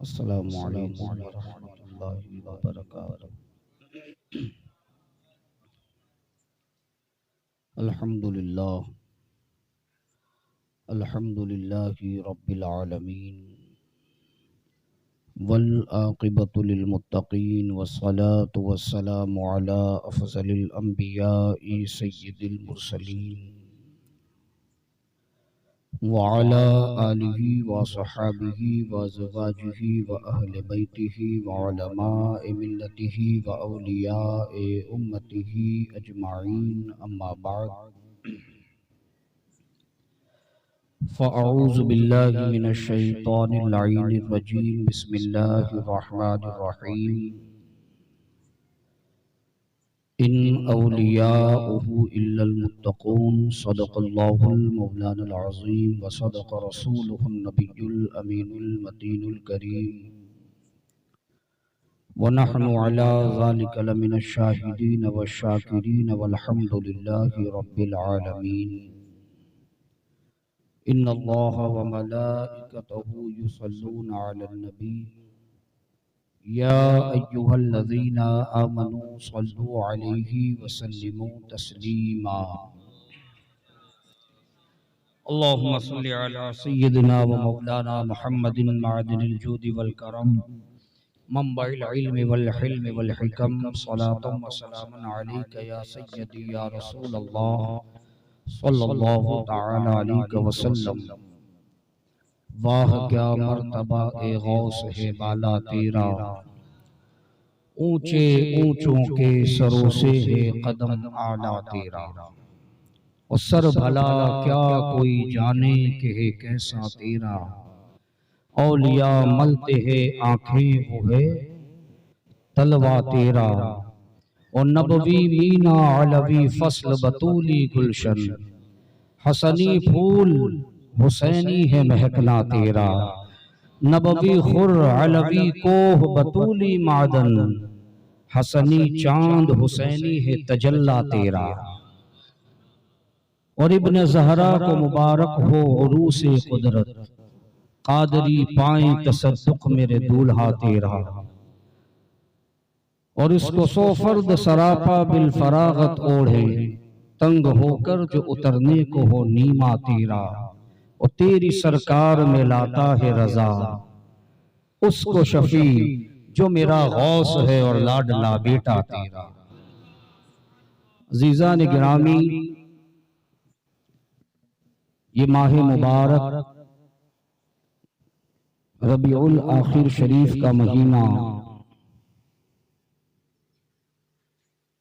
अस्सलामु अलैकुम वरहमतुल्लाहि वबरकातुहू। अल्हम्दुलिल्लाह अल्हम्दुलिल्लाहि रब्बिल आलमीन वल आक़िबतु लिल मुत्तक़ीन वस्सलातु वस्सलामु अला अफ़ज़लिल अंबियाइ सय्यिदिल मुरसलीन व अला आलिहि व सहाबिहि व अज़वाजिहि व अहले बैतिहि व उलमाए मिल्लतिहि व औलियाए उम्मतिहि अजमाइन अम्मा बाद फ़अऊज़ु बिल्लाहि मिनश शैतानिर रजीम बिस्मिल्लाहिर रहमानिर रहीम इन औलियाउहु इल्लल मुत्तक़ून सदक़ल्लाहुल मौलानुल अज़ीम व सदक़ रसूलुहुन नबियुल अमीनुल मतीनुल करीम व नहनु अला ज़ालिका लमिनश शाहिदीन वश्शाकिरीन वल्हम्दुलिल्लाहि रब्बिल आलमीन। इन्नल्लाह व मलाइकतहु युसल्लूना अलन नबी या अय्युहल्लज़ीना आमनू सल्लु अलैहि व सल्लिमू तस्लीमा। अल्लाहुम्मा सल्लि अला सय्यिदिना व मौलाना मुहम्मदिन मअदिनिल जूदि वल करम मंबइल इल्मि वल हिल्मि वल हिकम सलातम व सलामन अलैका या सय्यदी या रसूल अल्लाह सल्लल्लाहु तआला अलैहि वसल्लम। वाह क्या मर्तबा ए गौस है बाला तेरा, ऊंचे ऊंचों के सरों से है कदम आला तेरा। और सर भला क्या कोई जाने कि है कैसा तेरा, औलिया मलते है आंखें वो है तलवा तेरा। और नबवी मीना अलवी फसल बतूली गुलशन, हसनी फूल हुसैनी है महकना तेरा। नबवी खुर अलवी कोह बतूली मादन, हसनी चांद हुसैनी है तजल्ला तेरा। और इब्न ज़हरा को मुबारक हो उरूसे कुदरत, कादरी पाए तसद्दुक मेरे दूल्हा तेरा। और इसको सो फर्द सरापा बिल फरागत ओढ़े, तंग होकर जो उतरने को हो नीमा तेरा। और तेरी सरकार में लाता है रजा उसको शफी, जो मेरा गौस है और लाडला बेटा तेरा। अज़ीज़ान गिरामी, ये माह मुबारक रबीउल आखिर शरीफ का महीना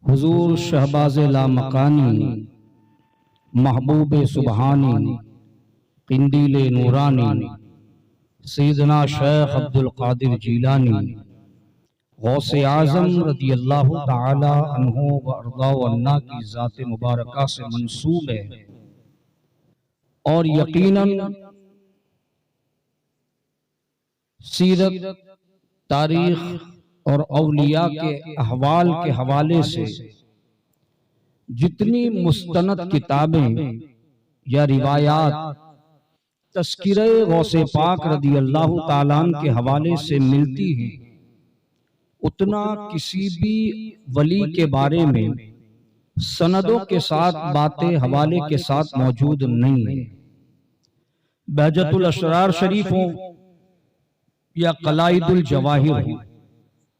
हुजूर शहबाज़ लामकानी महबूब सुबहानी किंदीले नूरानी सैयदना शेख अब्दुल कादिर जीलानी गौसे आज़म रज़ी अल्लाह तआला अन्हु व अर्ज़ा व अन्ना की ज़ात मुबारका से मंसूब है। और यकीनन सीरत, तारीख और औलिया के अहवाल के हवाले से जितनी मुस्तनद किताबें या रिवायात तस्किरे गौसे पाक रदी अल्लाह ताला के हवाले से मिलती हैं, उतना किसी भी वली के बारे में सनदों के साथ बातें हवाले के साथ मौजूद नहीं है। बहजतुल असरार शरीफ हो या कलाइदुल जवाहिर हो,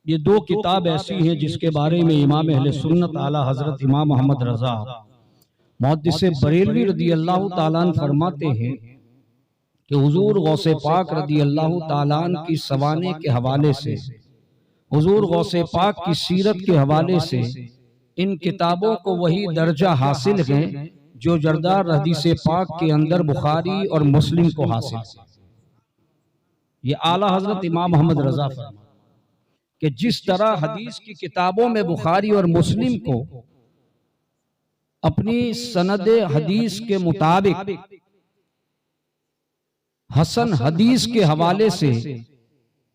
ये दो किताब ऐसी हैं जिसके बारे में इमाम अहले सुन्नत आला हजरत इमाम मोहम्मद रजा मुहद्दिस बरेलवी रदी अल्लाह ताला अन्हु फरमाते हैं कि हुजूर गौसे पाक रदी अल्लाह ताला अन्हु की सवाने के हवाले से, हुजूर गौसे पाक की सीरत के हवाले से इन किताबों को वही दर्जा हासिल है जो जरदार हदीस पाक के अंदर बुखारी और मुस्लिम को हासिल है। ये आला हजरत इमाम मोहम्मद रजा फरमा कि जिस तरह हदीस की किताबों में बुखारी और मुस्लिम को अपनी सनद हदीस के मुताबिक हसन हदीस के हवाले से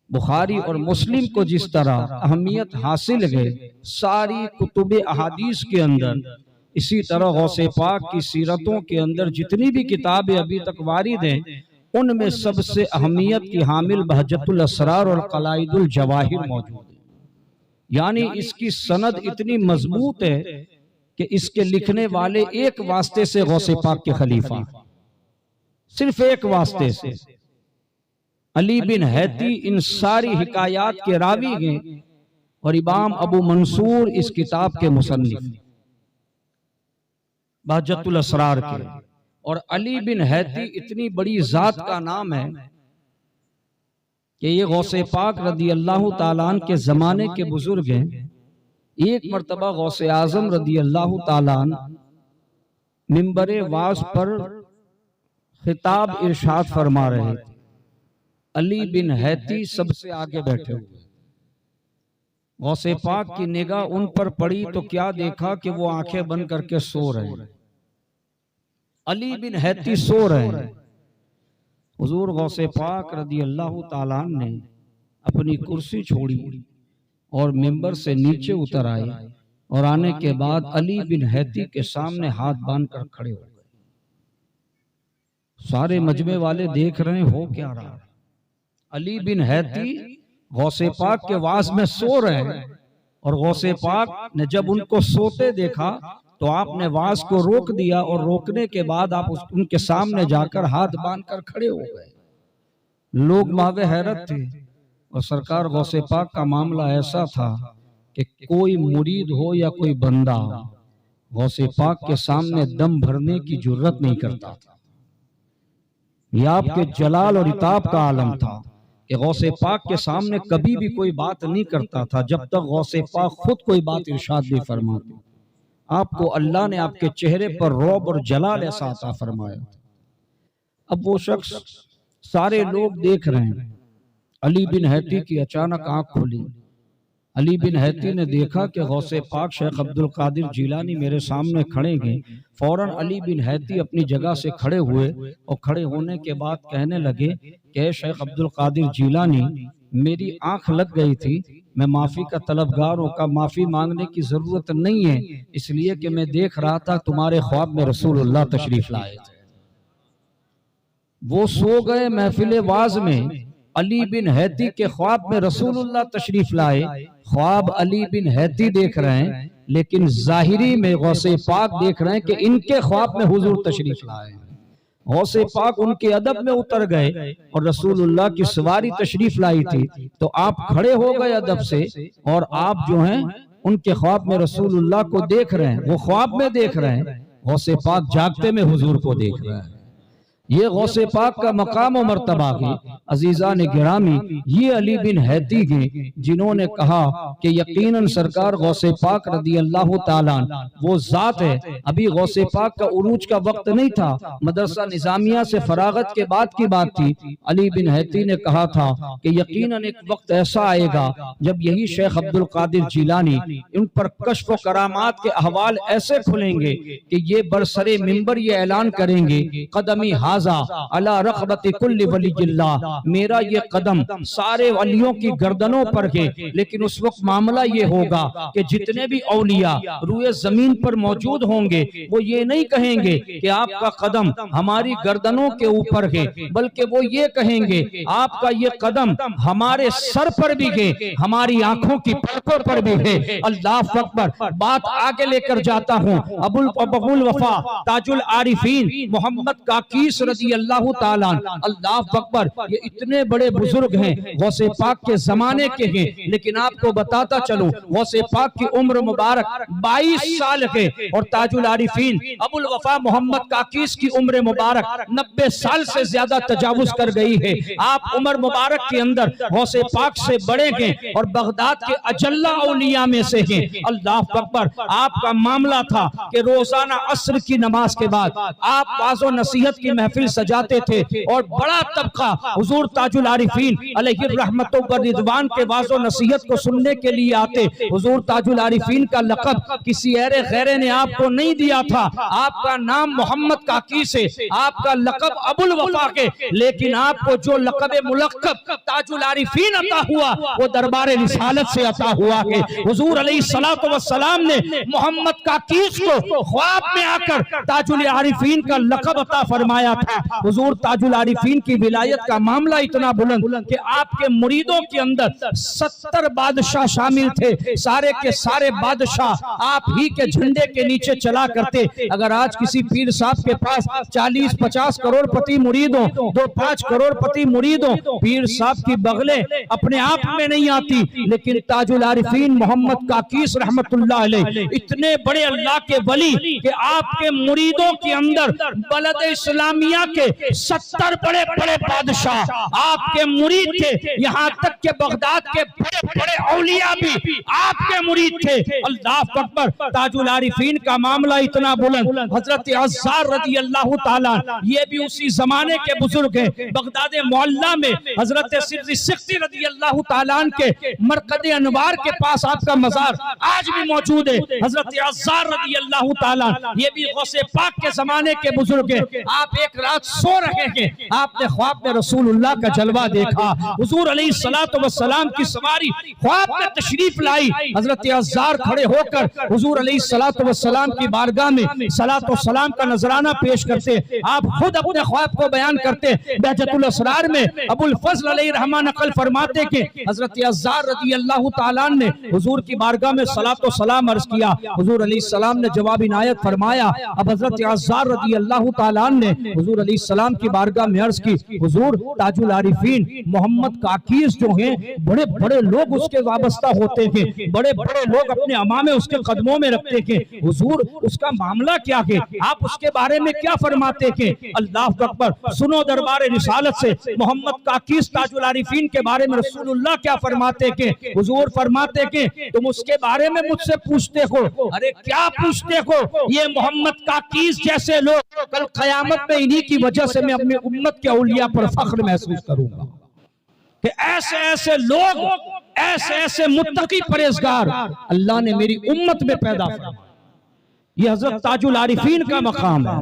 बुखारी और मुस्लिम को जिस तरह अहमियत हासिल है सारी कुतुब अहादीस के अंदर, इसी तरह गौसे पाक की सीरतों के अंदर जितनी भी किताबें अभी तक वारिद हैं उनमें सबसे अहमियत की हामिल बहजतुल असरार और कलाइदुल जवाहिर मौजूद है। यानी इसकी सनद इतनी मजबूत है कि इसके लिखने वाले एक वास्ते से गौसे पाक के खलीफा, सिर्फ एक वास्ते से अली बिन हैती इन सारी हिकायात के रावी हैं और इमाम अबू मंसूर इस किताब के मुसन्निफ बहजतुल असरार के। और अली बिन हैती इतनी बड़ी जात का नाम है कि ये गौसे पाक रदी अल्लाह ताला अन्हु के जमाने के बुजुर्ग हैं। एक मर्तबा गौसे आजम रदी अल्लाह ताला अन्हु मिंबरे वाज पर खिताब इरशाद फरमा रहे थे। अली बिन हैती सबसे आगे बैठे हुए। गौसे पाक की निगाह उन पर पड़ी तो क्या देखा कि वो आंखें बंद करके सो रहे हैं। अली बिन हैती सो रहे हैं। हुजूर गौसे पाक रदी अल्लाह ताला अन्हु ने अपनी कुर्सी छोड़ी और मिंबर से नीचे उतर आए और आने के बाद अली बिन हैती के सामने हाथ बांधकर खड़े हो गए। सारे मजमे वाले देख रहे हैं हो क्या रहा। अली बिन हैती गौसे पाक के वाज में सो रहे हैं और गौसे पाक ने जब उनको सोते देखा तो आपने वाज को रोक दिया और रोकने के बाद आप उनके सामने जाकर हाथ बांधकर खड़े हो गए। लोग मावे हैरत थे और सरकार गौसे पाक का मामला ऐसा था कि कोई मुरीद हो या कोई बंदा गौसे पाक के सामने दम भरने की जुर्रत नहीं करता था। यह आपके जलाल और इताब का आलम था कि गौसे पाक के सामने कभी भी कोई बात नहीं करता था जब तक गौसे पाक खुद कोई बात इरशाद नहीं फरमाते। आपको अल्लाह ने आपके चेहरे पर रौब और जलाल ऐसा अता फरमाया। अब वो शख्स, सारे लोग देख रहे हैं। अली बिन हैती की अचानक आंख खुली। अली बिन हैती ने देखा कि गौसे पाक शेख अब्दुल कादिर जिलानी मेरे सामने खड़े हैं। फौरन अली बिन हैती अपनी जगह से खड़े हुए और खड़े होने के बाद कहने लगे कि शेख अब्दुल कादिर जिलानी, मेरी आंख लग गई थी, मैं माफी का तलबगार हूं का माफी मांगने की जरूरत नहीं है, इसलिए कि मैं देख रहा था तुम्हारे ख्वाब में रसूलुल्लाह तशरीफ लाए थे। वो सो गए महफिल वाज में। अली बिन हैती के ख्वाब में रसूलुल्लाह तशरीफ लाए। ख्वाब अली बिन हैती देख रहे हैं लेकिन जाहिरी में गौसे पाक देख रहे हैं कि इनके ख्वाब में हुजूर तशरीफ लाए। गौसे पाक उनके अदब में उतर गए और रसूलुल्लाह की सवारी तशरीफ लाई थी तो आप खड़े हो गए अदब से और आप जो हैं उनके ख्वाब में रसूलुल्लाह को देख रहे हैं। वो ख्वाब में देख रहे हैं, गौसे पाक जागते में हुजूर को देख रहे हैं। ये गौसे पाक का मकाम और मर्तबा है। अजीजा ने गिरामी, ये अली बिन हैती हैं जिन्होंने कहा कि यकीनन सरकार गौसे पाक रदी अल्लाह ताला वो जात है। अभी गौसे पाक का उरूज का वक्त नहीं था, मदरसा निजामिया से फरागत के बाद की बात थी। अली बिन हैती ने कहा था कि यकीनन एक वक्त ऐसा आएगा जब यही शेख अब्दुल कादिर जिलानी इन पर कश्फ व करामात के अहवाल ऐसे खुलेंगे कि ये बरसरे मिंबर ये ऐलान करेंगे, कदमी अला रग़बति कुल्ली वलिय्यिल्लाह, मेरा ये कदम सारे वलियों की गर्दनों पर है। लेकिन उस वक्त मामला ये होगा कि जितने भी औलिया रूए जमीन पर मौजूद होंगे वो ये नहीं कहेंगे कि आपका कदम हमारी गर्दनों के ऊपर है, बल्कि वो ये कहेंगे आपका ये कदम हमारे सर पर भी है, हमारी आंखों की पलकों पर भी है। अल्लाह अकबर। बात आगे लेकर जाता हूँ। अबुल वफा ताजुल आरिफीन मोहम्मद काकीस रज़ी अल्लाह ताला अल्लाह अकबर, ये इतने बड़े बुजुर्ग हैं, गौसे पाक के जमाने के हैं। लेकिन आपको बताता चलूं, गौसे पाक की उम्र मुबारक 22 साल है और ताजुल आरिफीन अबुल वफा मोहम्मद काकीस की उम्र मुबारक 90 साल से ज्यादा तजावुज कर गई है। आप उम्र मुबारक के अंदर गौसे पाक से बड़े हैं और बगदाद के अजल्ला औलिया में से हैं। अल्लाह अकबर। आपका मामला था कि रोजाना असर की नमाज के बाद आप वाज़ो नसीहत की महफिल सजाते थे और बड़ा तबका हुजूर ताजुल आरिफीन अलैहि रहमतुल्लाह व रिदवान के वाज़ो नसीहत को सुनने के लिए आते। हुजूर ताजुल आरिफीन का लक़ब किसी ऐरे गैरे ने आपको नहीं दिया था। आपका नाम मोहम्मद काकी से, आपका लक़ब अबुल वफा के, लेकिन आपको जो लक़ब मुलक़्क़ब ताजुल आरिफीन अता हुआ वो दरबार रिसालत से अता हुआ है। हुजूर अलैहिस्सलातु वस्सलाम ने मोहम्मद काकीस को ख्वाब में आकर ताजुल आरिफीन का लक़ब अता फरमाया था। हुजूर ताजुल आरिफीन की विलायत का मामला इतना बुलंद कि आपके मुरीदों के अंदर 70 बादशाह शामिल थे। सारे के सारे बादशाह आप ही के झंडे के नीचे चला करते। अगर आज किसी पीर साहब के पास 40-50 करोड़पति मुरीदों, 2-5 करोड़पति मुरीदों, पीर साहब की बगले अपने आप में नहीं आती, लेकिन ताजुल आरिफीन मोहम्मद काकीस रहमतुल्लाह अलैह इतने बड़े अल्लाह के वली कि आपके मुरीदों के अंदर बलद इस्लामिया के 70 बड़े बड़े बादशाह आपके मुरीद थे। यहाँ तक के बगदाद के बड़े बड़े औलिया भी आपके मुरीद थे। अल्लाह अकबर। ताजुल आरिफीन का मामला इतना बुलंद, हजरत अज़्ज़ार रज़ी अल्लाह ताला, ये भी उसी जमाने के बुजुर्ग हैं। बगदाद मोहल्ला में हजरत सिक्ती रज़ी अल्लाह ताला के मरकद अनवार के पास आपका मजार आज भी मौजूद है। हजरत अज़्ज़ार रज़ी अल्लाह ताला, ये भी गौसे पाक के जमाने के बुजुर्ग हैं। आप एक रात सो रहे हैं, आपने ख्वाब में रसूलुल्लाह का जलवा देखा। हुजूर अलैहिस्सलातु वस्सलाम की सवारी ख्वाब में तशरीफ लाई। हजरत अज़्ज़ार खड़े होकर हुजूर अलैहिस्सलातु वस्सलाम की बारगाह में सलात व सलाम का नजराना पेश करते। आप खुद अपने ख्वाब को बयान करते। बहजतुल असरार में अबुल फज़ल अलैहि रहमान नकल फरमाते कि हजरत अज़्ज़ार रज़ी अल्लाह ताला ने हुजूर की बारगाह में सलात व सलाम अर्ज किया। हुजूर अलैहिस्सलाम ने जवाब इनायत फरमाया। अब हजरत अज़्ज़ार रज़ी अल्लाह ताला ने हुजूर अलैहिस्सलाम की बारगाह में अर्ज की, हुजूर ताजुल आरिफीन मोहम्मद काकीस जो हैं, बड़े बड़े लोग उसके वाबस्ता होते हैं, बड़े बड़े लोग अपने अमामे उसके कदमों में रखते हैं। हुजूर उसका मामला क्या है, आप उसके बारे में क्या फरमाते हैं? अल्लाह अकबर। सुनो दरबार रिसालत से मोहम्मद काकीस ताजुल आरिफीन के बारे में रसूलुल्लाह क्या फरमाते हैं? हुजूर फरमाते हैं तुम उसके बारे में मुझसे पूछते हो, अरे क्या पूछते हो? ये मोहम्मद काकीस जैसे लोग कल क़यामत में इन्हीं की वजह से मैं अपनी उम्मत के औलिया पर फख्र महसूस करूंगा कि ऐसे ऐसे लोग, ऐसे ऐसे मुत्तकी परहेजगार अल्लाह ने मेरी उम्मत में पैदा किया। ये हजरत ताजुल आरिफीन का मकाम है।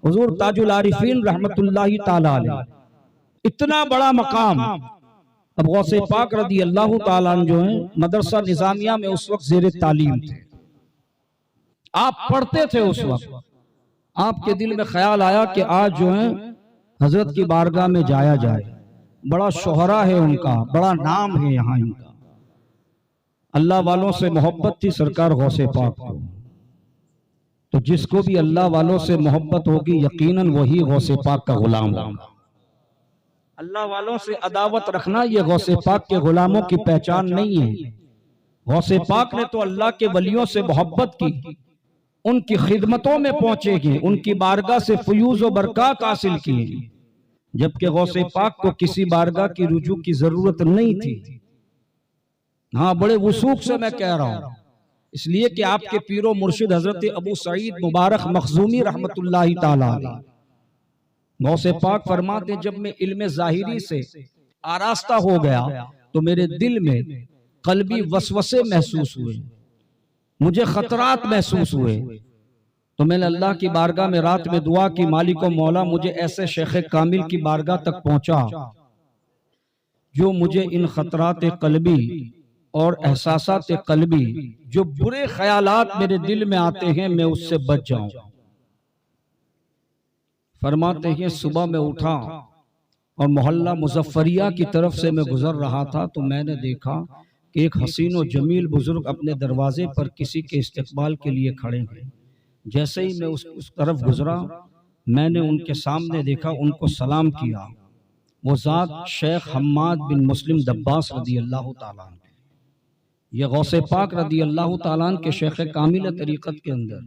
हुजूर ताजुल आरिफीन रहमतुल्लाहि ताला अलैह इतना बड़ा मकाम। अब गौसे पाक रज़ी अल्लाह ताला अन्हु जो है मदरसा निजामिया में उस वक्त ज़ेरे तालीम थे। आप पढ़ते थे उस वक्त, आपके दिल में ख्याल आया कि आज जो है हजरत की बारगाह में जाया जाए। बड़ा शोहरा है उनका, बड़ा नाम है यहाँ इनका। अल्लाह वालों से मोहब्बत थी सरकार गौसे पाक को, तो जिसको भी अल्लाह वालों से मोहब्बत होगी यकीनन वही गौसे पाक का गुलाम होगा। अल्लाह वालों से अदावत रखना ये गौसे पाक के गुलामों की पहचान नहीं है। गौसे पाक ने तो अल्लाह के वलियों से मोहब्बत की, उनकी खिदमतों में पहुंचेगी, उनकी बारगाह से फयूज व बरकत हासिल की, जबकि गौसे पाक को किसी बारगाह की रुजू की जरूरत नहीं थी। हाँ, बड़े वसूख से मैं कह रहा हूं, इसलिए कि आपके पीरो मुर्शिद हजरत अबू सईद मुबारक मखजूमी रहमतुल्लाहि ताला अलैह गौसे पाक फरमाते, जब मैं इल्म जाहिरी से आरास्ता हो गया तो मेरे दिल में कल्बी वसवसे महसूस हुए, मुझे खतरात महसूस हुए, तो मैंने अल्लाह की बारगाह में रात में दुआ की, मालिक व मौला मुझे ऐसे शेख कामिल की बारगाह तक पहुंचा जो मुझे इन खतरात कल्बी और एहसासात कल्बी, जो बुरे ख्यालात मेरे दिल में आते हैं, मैं उससे बच जाऊं। फरमाते हैं सुबह में उठा और मोहल्ला मुजफ्फरिया की तरफ से मैं गुजर रहा था तो मैंने देखा कि एक हसीन व जमील बुजुर्ग अपने दरवाजे पर किसी के इस्तकबाल के लिए खड़े हैं। जैसे ही मैं उस तरफ गुजरा, मैंने उनके सामने देखा, उनको सलाम किया। वो ज़ात शेख हम्माद बिन मुस्लिम दब्बास रज़ी अल्लाह ताला अन्हु, ये गौसे पाक रज़ी अल्लाह ताला अन्हु के शेख कामिल तरीक़त के अंदर,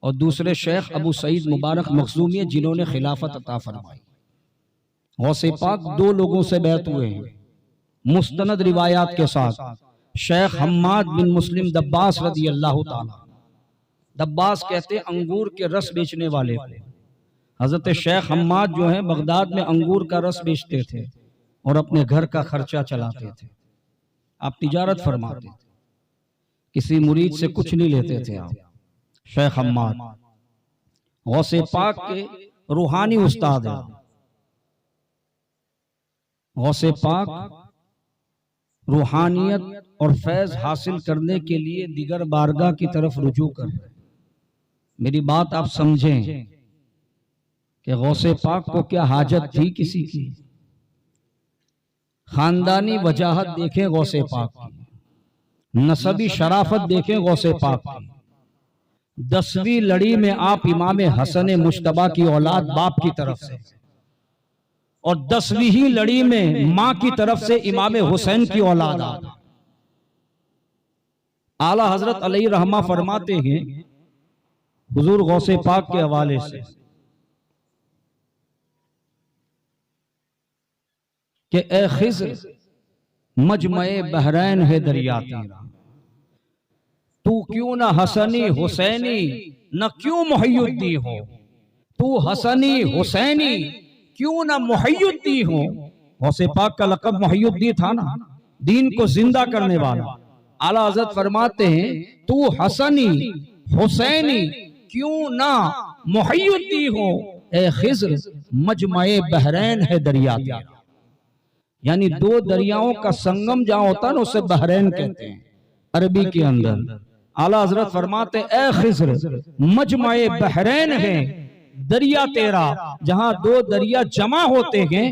और दूसरे शेख अबू सईद मुबारक मखजूमी जिन्होंने खिलाफत अता फरमाई। गौसे पाक दो लोगों से बैत हुए हैं मुस्तनद रिवायात के साथ। शेख हम्माद बिन मुस्लिम दब्बास रज़ी अल्लाह ताला, दब्बास कहते अंगूर के रस बेचने वाले को। हजरत शेख हम्माद जो है बगदाद में अंगूर का रस बेचते थे और अपने घर का खर्चा चलाते थे। आप तिजारत फरमाते थे, किसी मुरीद से कुछ नहीं लेते थे आप। शेख हम्माद गौसे पाक के रूहानी उस्ताद हैं। गौसे पाक रूहानियत और फैज हासिल करने के लिए दिगर बारगाह की तरफ रुजू कर रहे हैं। मेरी बात आप समझें कि गौसे पाक को क्या हाजत थी किसी की। खानदानी वजाहत देखें गौसे पाक की, नसबी शराफत देखें गौसे पाक की। 10वीं लड़ी में आप इमाम हसन मुश्तबा की औलाद बाप की तरफ से, और 10वीं ही लड़ी में मां की तरफ से इमाम हुसैन की औलाद। आला हजरत अलैहि रहमा फरमाते हैं हुजूर गौसे पाक के हवाले से कि ए खिज़्र मजमए बहरैन है दरिया तेरा, तू क्यों ना हसनी हुसैनी न क्यों मुहय्युद्दीन हो, तू हसनी हुसैनी क्यों ना मुहय्युद्दीन हो। गौसे पाक का लक़ब मुहय्युद्दीन था ना, दीन को जिंदा करने वाला। आला हज़रत फरमाते हैं तू हसनी हुसैनी क्यों ना मुहय्युद्दीन हो, ए खिज़्र मजमए बहरैन है दरिया तेरा। यानी दो दरियाओं का संगम जहां होता है ना उसे बहरैन कहते हैं अरबी के अंदर। आला हजरत फरमाते ए खिज़्र मजमए बहरैन है दरिया तेरा, जहां दो दरिया जमा होते हैं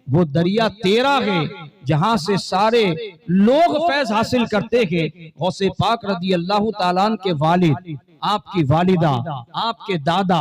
वो दरिया तेरा है, जहां से सारे लोग फैज हासिल करते हैं। गौसे पाक रदी अल्लाह ताला अन्हु के वालिद, आपकी वालिदा, आपके दादा,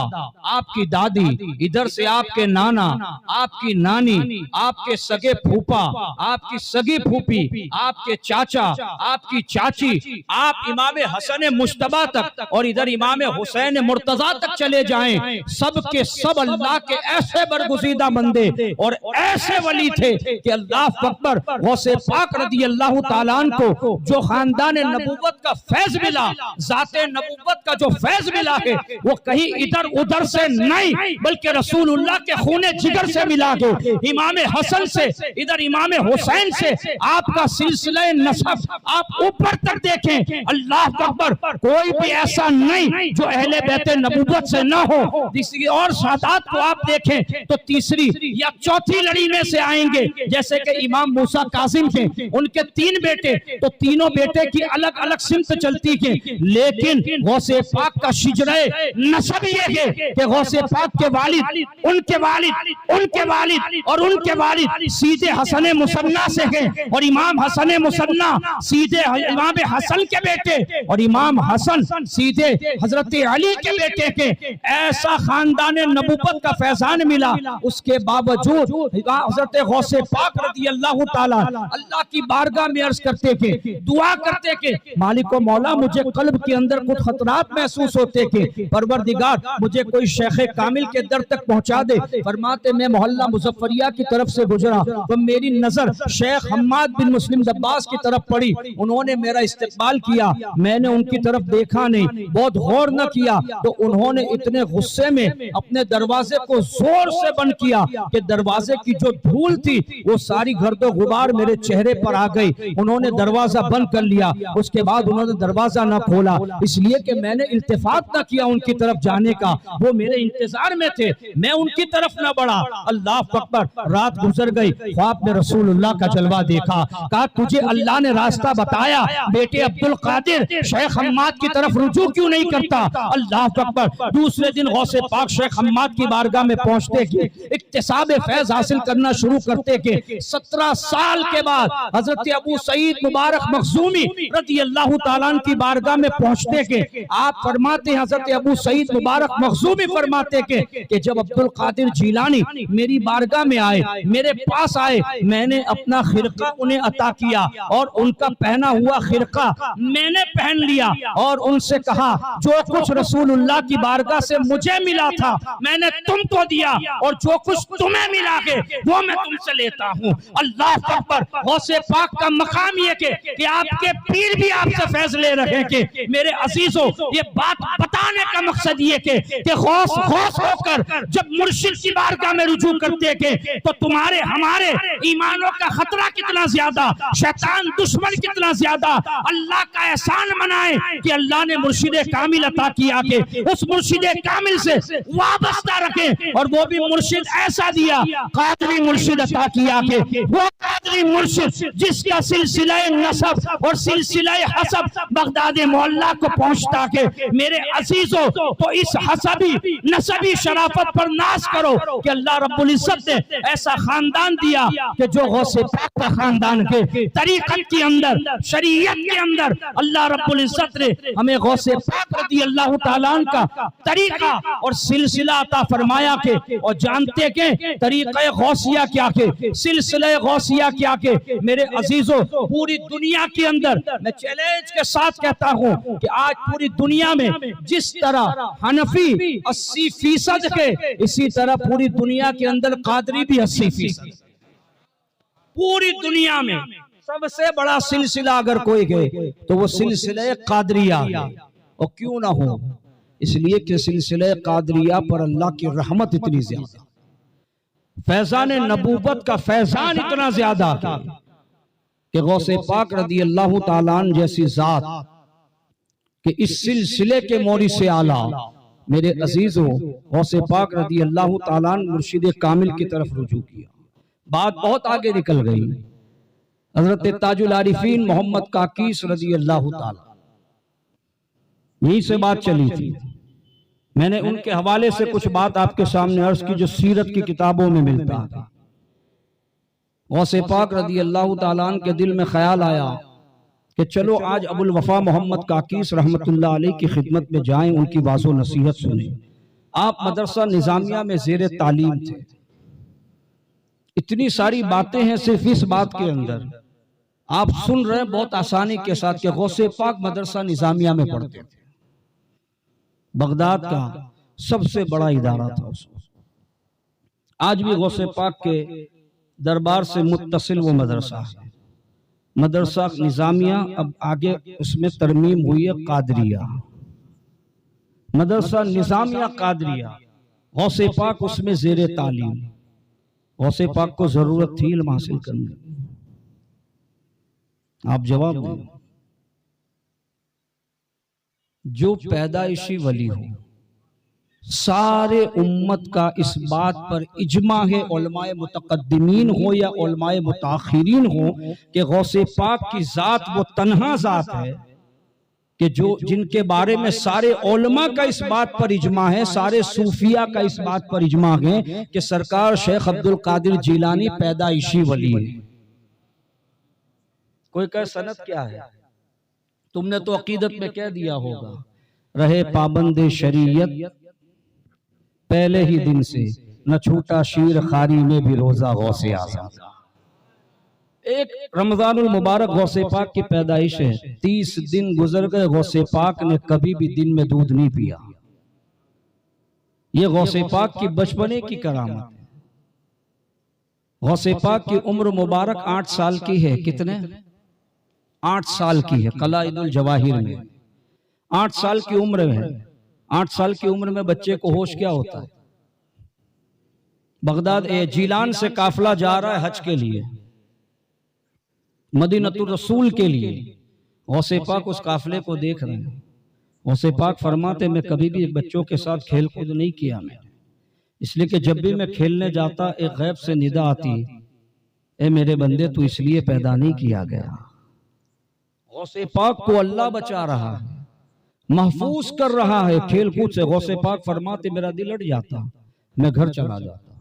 आपकी दादी, इधर से आपके नाना, आपकी नानी, आपके सगे फूफा, आपकी सगी फूफी, आपके चाचा, आपकी चाची, आप इमाम हसन मुश्तबा तक और इधर इमाम हुसैन मुर्तजा तक चले जाएं, सब के सब अल्लाह के ऐसे बरगुज़ीदा बंदे और ऐसे वली थे कि अल्लाह अकबर। गौसे पाक रदी अल्लाह ताला अन्हु को जो खानदान नबूवत का फैज मिला, ज़ाते नबूवत का जो फैज मिला है वो कहीं इधर उधर से नहीं बल्कि रसूलुल्लाह के खूने जिगर से मिला है। इमाम हसन से, इधर इमाम हुसैन से आपका सिलसिला नसब आप ऊपर तक देखें, अल्लाह अकबर, कोई भी ऐसा नहीं जो अहले बैते नबूवत से ना हो। किसी और सादात को आप देखें तो तीसरी या चौथी लड़ी में से आएंगे, जैसे कि इमाम मूसा कासिम थे, उनके 3 बेटे, तो तीनों बेटे की अलग अलग सिमत चलती है, लेकिन गौसे पाक का शिजरे नसब ये है कि गौसे पाक के वालिद, उनके वालिद, उनके वालिद और उनके वालिद सीधे हसन मुसन्ना से हैं, और इमाम हसन मुसन्ना सीधे इमाम हसन के बेटे और इमाम हसन सीधे हजरत अली के बेटे के। ऐसा खानदान नबूवत का फैजान मिला, उसके बावजूद हजरत गौसे पाक रज़ी अल्लाह ताला अल्लाह की बारगाह में अर्ज करते थे, दुआ करते थे, मालिक व मौला मुझे कल्ब के अंदर कुछ खतरात महसूस होते थे, परवरदिगार मुझे कोई शेख कामिल के दर तक पहुंचा दे। फरमाते मैं मोहल्ला मुजफ्फरिया की तरफ से गुजरा तो मेरी नजर शेख हम्माद बिन मुस्लिम दब्बास की तरफ पड़ी, उन्होंने मेरा इस्तकबाल किया, मैंने उनकी तरफ देखा नहीं, बहुत गौर न किया, तो उन्होंने इतने गुस्से में अपने दरवाजे को जोर से बंद किया कि दरवाजे की जो धूल थी वो सारी गर्दो गुबार मेरे चेहरे पर आ गई। उन्होंने दरवाजा बंद कर लिया, उसके बाद उन्होंने दरवाजा न खोला, इसलिए कि मैंने इल्तिफात न किया उनकी तरफ जाने का, वो मेरे इंतजार में थे, मैं उनकी तरफ न बढ़ा। अल्लाह अकबर, रात गुजर गई, ख्वाब में रसूलुल्लाह का जलवा देखा, कहा तुझे अल्लाह ने रास्ता बताया, बेटे अब्दुल कादिर शेख हम्माद की तरफ रुजू क्यों नहीं करता। अल्लाह अकबर, दूसरे दिन गौसे पाक शेख हम्माद की बारगाह में पहुंचते के इक्तिसाब फैज हासिल करना शुरू करते के 17 साल के बाद हजरत अबू सईद मुबारक मखजूमी रज़ी अल्लाह ताला अन्हु की बारगाह में पहुंचते के आप फरमाते हैं, हजरत अबू सईद मुबारक मखजूमी फरमाते कि जब अब्दुल कादिर जिलानी मेरी बारगाह में आए, मेरे पास आए, मैंने अपना खिरका उन्हें अता किया और उनका पहना हुआ खिरका मैंने पहन लिया और उनसे कहा जो कुछ रसूलुल्लाह की बारगाह से मुझे मिला था मैंने तुमको दिया और जो कुछ तुम्हें मिला है वो मैं तुमसे लेता हूँ। अल्लाह अकबर, गौसे पाक का मकाम ये कि आपके पीर भी आपसे फैज ले रहे हैं कि मेरे अजीजों, ये बात बताने का मकसद ये कि गौस होकर जब मुर्शिद की बारगाह में रुजू करते के तो तुम्हारे हमारे ईमानों का खतरा कितना ज्यादा, शैतान दुश्मन कितना ज्यादा। अल्लाह का एहसान मनाए कि अल्लाह ने मुर्शिद कामिल अता किया के उस मुर्शिद कामिल से वाबस्ता रखे और वो भी मुर्शिद ऐसा दिया, कादरी मुर्शिद अता किया के वो कादरी मुर्शिद जिसका सिलसिला नसब और सिलसिला हसब बगदाद मोहल्ला को पहुंचता के के मेरे अजीजों तो इस हसबी नसबी शराफत पर नाज करो कि अल्लाह रब्बुल इज्जत ने ऐसा खानदान दिया कि जो गौसे पाक का खानदान के तरीकत के अंदर, शरीयत के अंदर अल्लाह रब्बुल इज्जत ने हमें गौसे पाक रज़ी अल्लाह ताला का तरीका और सिलसिला अता फरमाया के, और जानते के तरीक़े गौसिया क्या के, सिलसिले गौसिया क्या के। मेरे अजीजों, पूरी दुनिया के अंदर मैं चैलेंज के साथ कहता हूं कि आज पूरी दुनिया में जिस तरह हनफी 80% के, इसी तरह पूरी दुनिया के अंदर कादरी भी 80%। पूरी दुनिया में सबसे बड़ा सिलसिला अगर कोई गए तो वो सिलसिले कादरिया है। और क्यों ना हो, इसलिए कि सिलसिले कादरिया पर अल्लाह की रहमत इतनी ज्यादा, फैजान नबूवत का फैजान इतना ज्यादा है कि गौसे पाक रज़ी अल्लाह ताला अन्हु जैसी जात कि इस सिलसिले के मोरी से आला मेरे अजीजों गौसे पाक रज़ी अल्लाह ताला अन्हु मुर्शिद कामिल की तरफ रुजू किया। बात बहुत आगे निकल गई। हजरत ताजुल आरिफीन मोहम्मद काकीस रज़ी अल्लाह ताला, यही से बात चली थी। मैंने उनके हवाले से कुछ बात आपके सामने अर्ज की जो सीरत की किताबों में मिलता है। गौसे पाक रज़ी अल्लाह ताला अन्हु के दिल में ख्याल आया कि चलो आज अबुल वफा मोहम्मद काकीस रहमतुल्लाह अलैह की खिदमत में जाएं, उनकी वाज़ो नसीहत सुने। आप मदरसा निजामिया में ज़ेरे तालीम थे। इतनी सारी बातें हैं सिर्फ इस बात के अंदर, आप सुन रहे हैं बहुत आसानी के साथ कि गौसे पाक मदरसा निजामिया में पढ़ते थे। बगदाद का सबसे बड़ा इदारा था उस वक्त। आज भी गौसे पाक के दरबार से मुत्तसिल वो मदरसा है, मदरसा निजामिया। अब आगे उसमें तरमीम हुई है कादरिया, मदरसा निजामिया कादरिया। गौसे पाक उसमें ज़ेरे तालीम। गौसे पाक को जरूरत थी इल्म हासिल करने की। आप जवाब दें। जो पैदाइशी वली हो, सारे उम्मत का इस बात पर इजमा है, उलमाए मुतकद्दिमीन हो या उलमाए मुताखिरीन हो, कि गौसे पाक की जात वो तन्हा जात है कि जो जिनके बारे में सारे उलमा का इस बात पर इजमा है, सारे सूफिया का इस बात पर इजमा है कि सरकार शेख अब्दुल कादिर जिलानी पैदाइशी वली है। कोई कहे सनद क्या है, तुमने तो अकीदत में कह दिया होगा, रहे पाबंदे शरीयत पहले ही दिन से, न छूटा शीर खारी में भी रोजा गौसे आज़म। एक रमजानुल मुबारक गौसे पाक की पैदाइश है, 30 दिन गुजर गए, गौसे पाक ने कभी भी दिन में दूध नहीं पिया। ये गौसे पाक की बचपने की करामत है। गौसे पाक की उम्र मुबारक 8 साल की है। कितने? 8 साल की है। कलाइदुल जवाहिर में 8 साल की उम्र है। 8 साल की उम्र में बच्चे को होश क्या होता है? बगदाद जीलान से काफिला जा रहा है हज के लिए, मदीनतुर रसूल के लिए। गौसे पाक उस काफिले को देख रहे हैं। गौसे पाक फरमाते मैं कभी भी बच्चों के साथ खेल कूद नहीं किया मैंने, इसलिए कि जब भी मैं खेलने जाता एक गैब से निदा आती, ए मेरे बंदे तू इसलिए पैदा नहीं किया गया। गौसे पाक को अल्लाह बचा रहा है, महफूज कर रहा है खेल कूद से। गौसे पाक फरमाते मेरा दिल अट जाता, मैं घर चला जाता।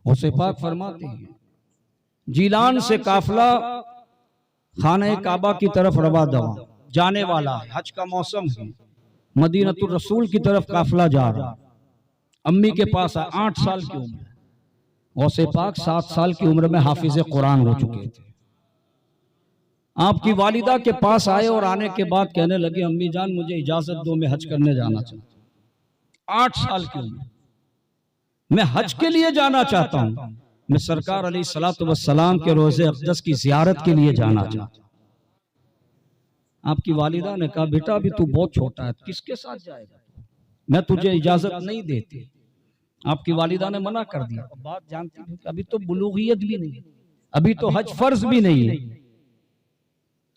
गौसे पाक फरमाते हैं जीलान से काफिला खाने काबा की तरफ रवा दवा जाने वाला है, हज का मौसम है, मदीनतुर रसूल की तरफ काफिला जा रहा। अम्मी के पास 8 साल की उम्र, गौसे पाक 7 साल की उम्र में हाफिज कुरान हो चुके थे। आपकी वालिदा के पास आए और आने के बाद कहने लगे अम्मी जान मुझे इजाजत दो, मैं हज करने जाना चाहता हूं। 8 साल की उम्र, मैं हज के लिए जाना चाहता हूं, मैं सरकार अलैहिस्सलातु वस्सलाम के रोज़े अक़दस की ज़ियारत के लिए जाना चाहता हूं। आपकी वालिदा ने कहा बेटा अभी तू बहुत छोटा है, किसके साथ जाएगा, मैं तुझे इजाजत नहीं देती। आपकी वालिदा ने मना कर दिया। बात जानती हूँ अभी तो बुलूगियत भी नहीं, अभी तो हज फर्ज भी नहीं है।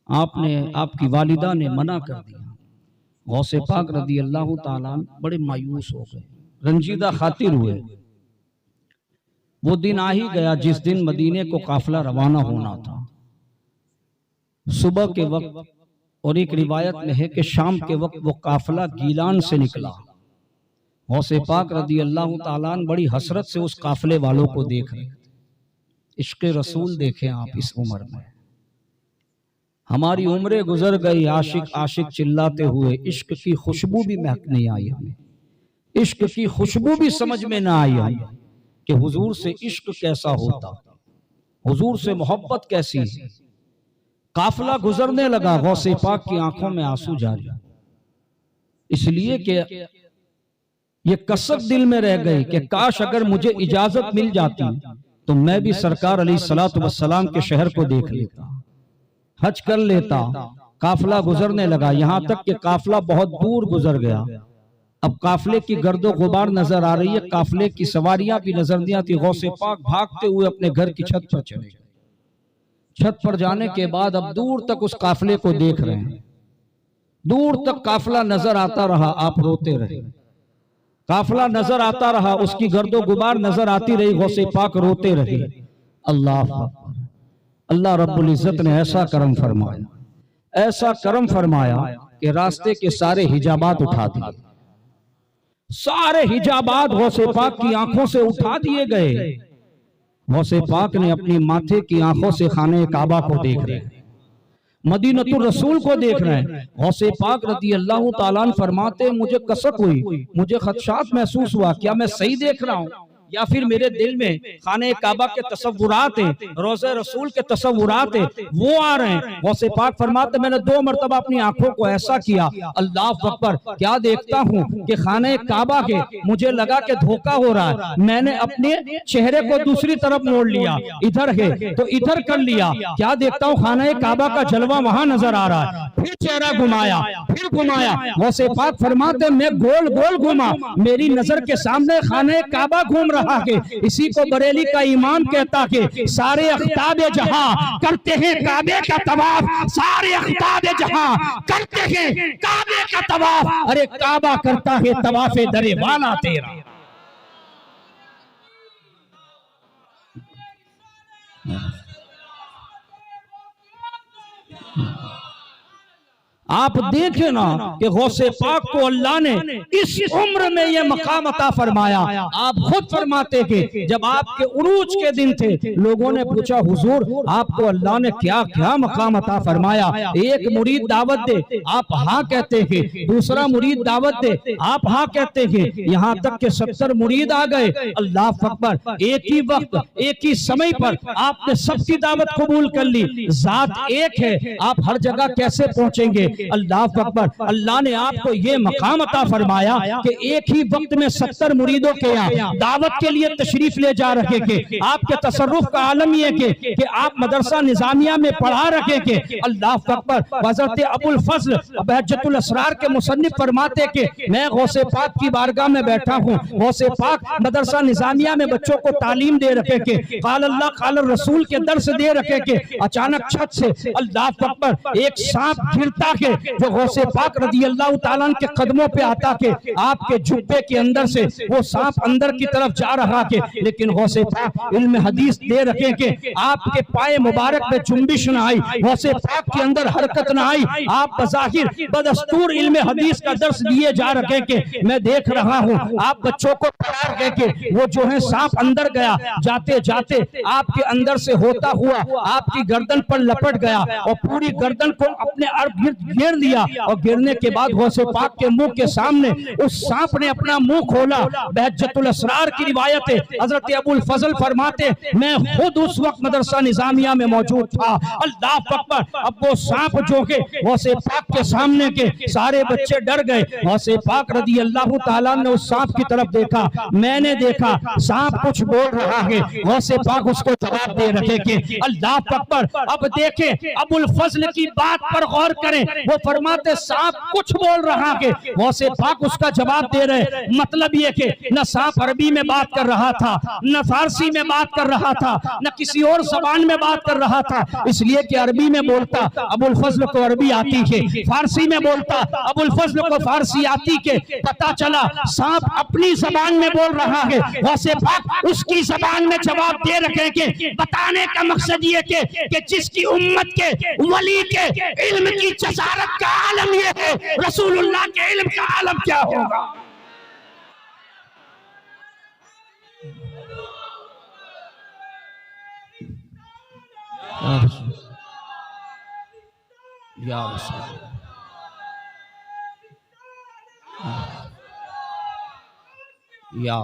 आपकी वालिदा ने मना कर दिया। गौसे पाक रज़ी अल्लाह ताला बड़े मायूस हो गए, रंजीदा खातिर हुए। वो दिन आ ही गया जिस दिन मदीने को काफिला रवाना होना था। सुबह के वक्त और एक रिवायत में है कि शाम के वक्त वो काफिला गीलान से निकला। गौसे पाक रदी अल्लाह ताला अन्हु बड़ी हसरत से उस काफिले वालों को देख रहे। इश्क़ रसूल देखें आप इस उम्र में, हमारी उम्रें गुजर गई, आशिक आशिक चिल्लाते हुए, इश्क की खुशबू भी महक नहीं आई हमें, इश्क की खुशबू भी समझ में ना आई हमें कि हुजूर से इश्क कैसा होता, हुजूर से मोहब्बत कैसी है। काफिला गुजरने लगा, गौसे पाक की आंखों में आंसू जारी, इसलिए कि ये कसक दिल में रह गई कि काश अगर मुझे इजाजत मिल जाती तो मैं भी सरकार अलैहिस्सलातु वस्सलाम के शहर को देख लेता, हज कर लेता। काफिला गुजरने लगा, यहां तक कि काफिला बहुत दूर गुजर गया। अब काफिले की गर्दो गुबार नजर आ रही है, काफिले की सवारियां भी नजर नहीं आती। गौसे पाक भागते हुए अपने घर की छत पर चले। छत पर जाने के बाद अब दूर तक उस काफिले को देख रहे हैं, दूर तक काफिला नजर आता रहा, आप रोते रहे। काफिला नजर आता रहा, उसकी गर्दो गुबार नजर आती रही, गौसे पाक रोते रहे। अल्लाह अल्लाह रब्बुल इज्जत ने ऐसा करम फरमाया, ऐसा करम फरमाया कि रास्ते के सारे हिजाबात उठा दिए, सारे हिजाबात गौसे पाक की आंखों से उठा दिए गए। गौसे पाक ने अपनी माथे की आंखों से खाने काबा को देख रहे हैं, मदीनतुर रसूल को देख रहे हैं। गौसे पाक रज़ी अल्लाह ताला अन्हु फरमाते, मुझे कसक हुई, मुझे खदशात महसूस हुआ, क्या मैं सही देख रहा हूँ या फिर मेरे दिल में खाने काबा के तसव्वुरात हैं, रोज़े रसूल के तसव्वुरात हैं, वो आ रहे हैं। गौसे पाक फरमाते, मैंने 2 मरतबा अपनी आंखों को ऐसा किया, अल्लाह अकबर, क्या देखता हूँ कि खाने काबा के मुझे लगा कि धोखा हो रहा है, मैंने अपने चेहरे को दूसरी तरफ मोड़ लिया, इधर है तो इधर कर लिया, क्या देखता हूँ खाने काबा का जलवा वहां नजर आ रहा है, फिर चेहरा घुमाया, फिर घुमाया। गौसे पाक फरमाते, मैं गोल गोल घुमा, मेरी नजर के सामने खाने काबा घूम रहा के। इसी को बरेली का इमाम कहता कि सारे अख्ताबे जहां करते हैं काबे का तवाफ, सारे अख्ताबे जहां करते हैं काबे का तवाफ, अरे काबा करता है तवाफे दरे वाला तेरा। आप देखें ना कि गौसे पाक को अल्लाह ने इस उम्र में ये मकाम अता फरमाया। आप खुद फरमाते कि जब आपके उरूज के दिन थे, लोगों ने पूछा, हुजूर आपको अल्लाह ने क्या क्या मकाम अता फरमाया। एक मुरीद दावत दे, आप हाँ कहते हैं, दूसरा मुरीद दावत दे, आप हाँ कहते हैं, यहाँ तक के 70 मुरीद आ गए। अल्लाह अकबर, एक ही वक्त एक ही समय पर आपने सबकी दावत कबूल कर ली। जात एक है, आप हर जगह कैसे पहुंचेंगे। अल्लाह अकबर, अल्लाह ने आपको ये मकाम अता फरमाया कि एक ही वक्त में 70 मुरीदों के यहाँ दावत के लिए तशरीफ ले जा रखे के। आपके तसर्रुफ का आलम ये कि आप मदरसा निजामिया में पढ़ा रखे के। अल्लाह अकबर, हज़रत अबुल फज़ल बहजतुल असरार के मुसन्निफ फरमाते कि मैं गौसे पाक की बारगाह में बैठा हूँ, गौसे पाक मदरसा निजामिया में बच्चों को तालीम दे रखे के, क़ाल अल्लाह क़ाल रसूल के दर्स दे रखे के। अचानक छत से अल्लाह अकबर एक सांप गिरता के जो गौसे पाक रज़ी अल्लाह ताला के कदमों पे आता के आपके जुब्बे के अंदर से वो सांप अंदर की तरफ जा रहा के, लेकिन गौसे पाक इल्म हदीस दे रखे के आपके पाए मुबारक में जुम्बिश न आई, गौसे पाक के अंदर हरकत न आई, आप बज़ाहिर बदस्तूर इल्म हदीस का दर्स दिए जा रखे के। मैं देख रहा हूँ आप बच्चों को पढ़ा रहे के, वो जो है सांप अंदर गया, जाते जाते आपके अंदर से होता हुआ आपकी गर्दन पर लपट गया और पूरी गर्दन को अपने घेर लिया और गिरने के बाद गौसे पाक के मुंह के सामने उस सांप ने अपना मुंह खोला। बहजतुल असरार की रिवायत है, हजरत अबुल फजल फरमाते, मैं खुद उस वक्त मदरसा निजामिया में मौजूद था। अल्लाह अकबर, अब वो सांप जो के गौसे पाक के सामने के सारे बच्चे डर गए। गौसे पाक रज़ी अल्लाह ताला ने उस सांप की तरफ देखा, मैंने देखा सांप कुछ बोल रहा है, गौसे पाक उसको जवाब दे रहे के। अल्लाह अकबर, अब देखें अबुल फजल की बात पर गौर करें, वो फरमाते सांप कुछ बोल रहा है, गौसे पाक उसका जवाब दे रहे। मतलब ये कि न सांप अरबी में बात कर रहा था, न फारसी में बात कर रहा था, न किसी और जबान में बात कर रहा था। इसलिए कि अरबी में बोलता अबुल फजल को अरबी आती है, फारसी में बोलता अबुल फजल को फारसी आती के। पता चला सांप अपनी जबान में बोल रहा है, गौसे पाक उसकी जबान में जवाब दे रखे के। बताने का मकसद ये कि जिसकी उम्मत के वली के इल्म की चसा बशारत का आलम ये है, रसूलुल्लाह के इल्म का आलम क्या होगा। या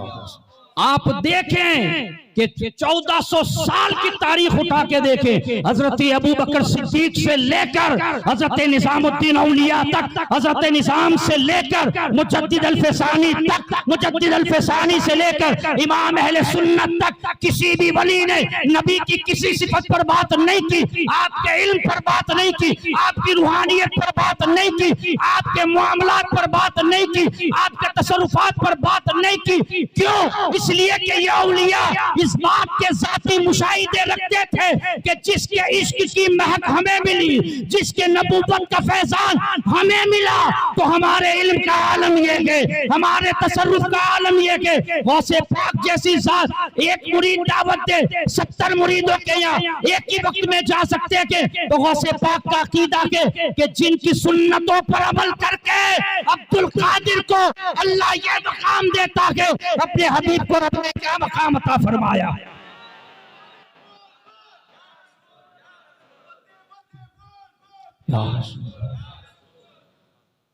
आप देखें कि 1400 साल की तारीख उठा के देखें, हजरत अबू बकर सिद्दीक से लेकर हजरत निजामुद्दीन औलिया तक, हजरत निजाम से लेकर मुजद्दिद अल-फसानी तक, मुजद्दिद अल-फसानी से लेकर इमाम अहले सुन्नत तक, किसी भी वली ने नबी की किसी सिफत पर बात नहीं की, आपके इल्म पर बात नहीं की, आपकी रूहानियत पर बात नहीं की, आपके मामलात पर बात नहीं की, आपके तसल्लुफात पर बात नहीं की। क्यों? इसलिए कि ये औलिया इस बात के जाती मुशाहिदे रखते थे कि जिसके इश्क की महक हमें मिली, जिसके नबूवत का फैजान हमें मिला, तो हमारे इल्म का आलम ये है, हमारे तसर्रुफ का आलम ये है। गौसे पाक जैसी जात एक मुरीद दावत दे 70 मुरीदों के यहाँ एक ही वक्त में जा सकते के, तो गौसे पाक का अकीदा के कि जिनकी सुन्नतों पर अमल करके अब्दुल कादिर को अल्लाह ये मकाम देता है, अपने हबीब को अपने क्या मकाम अता फरमाया।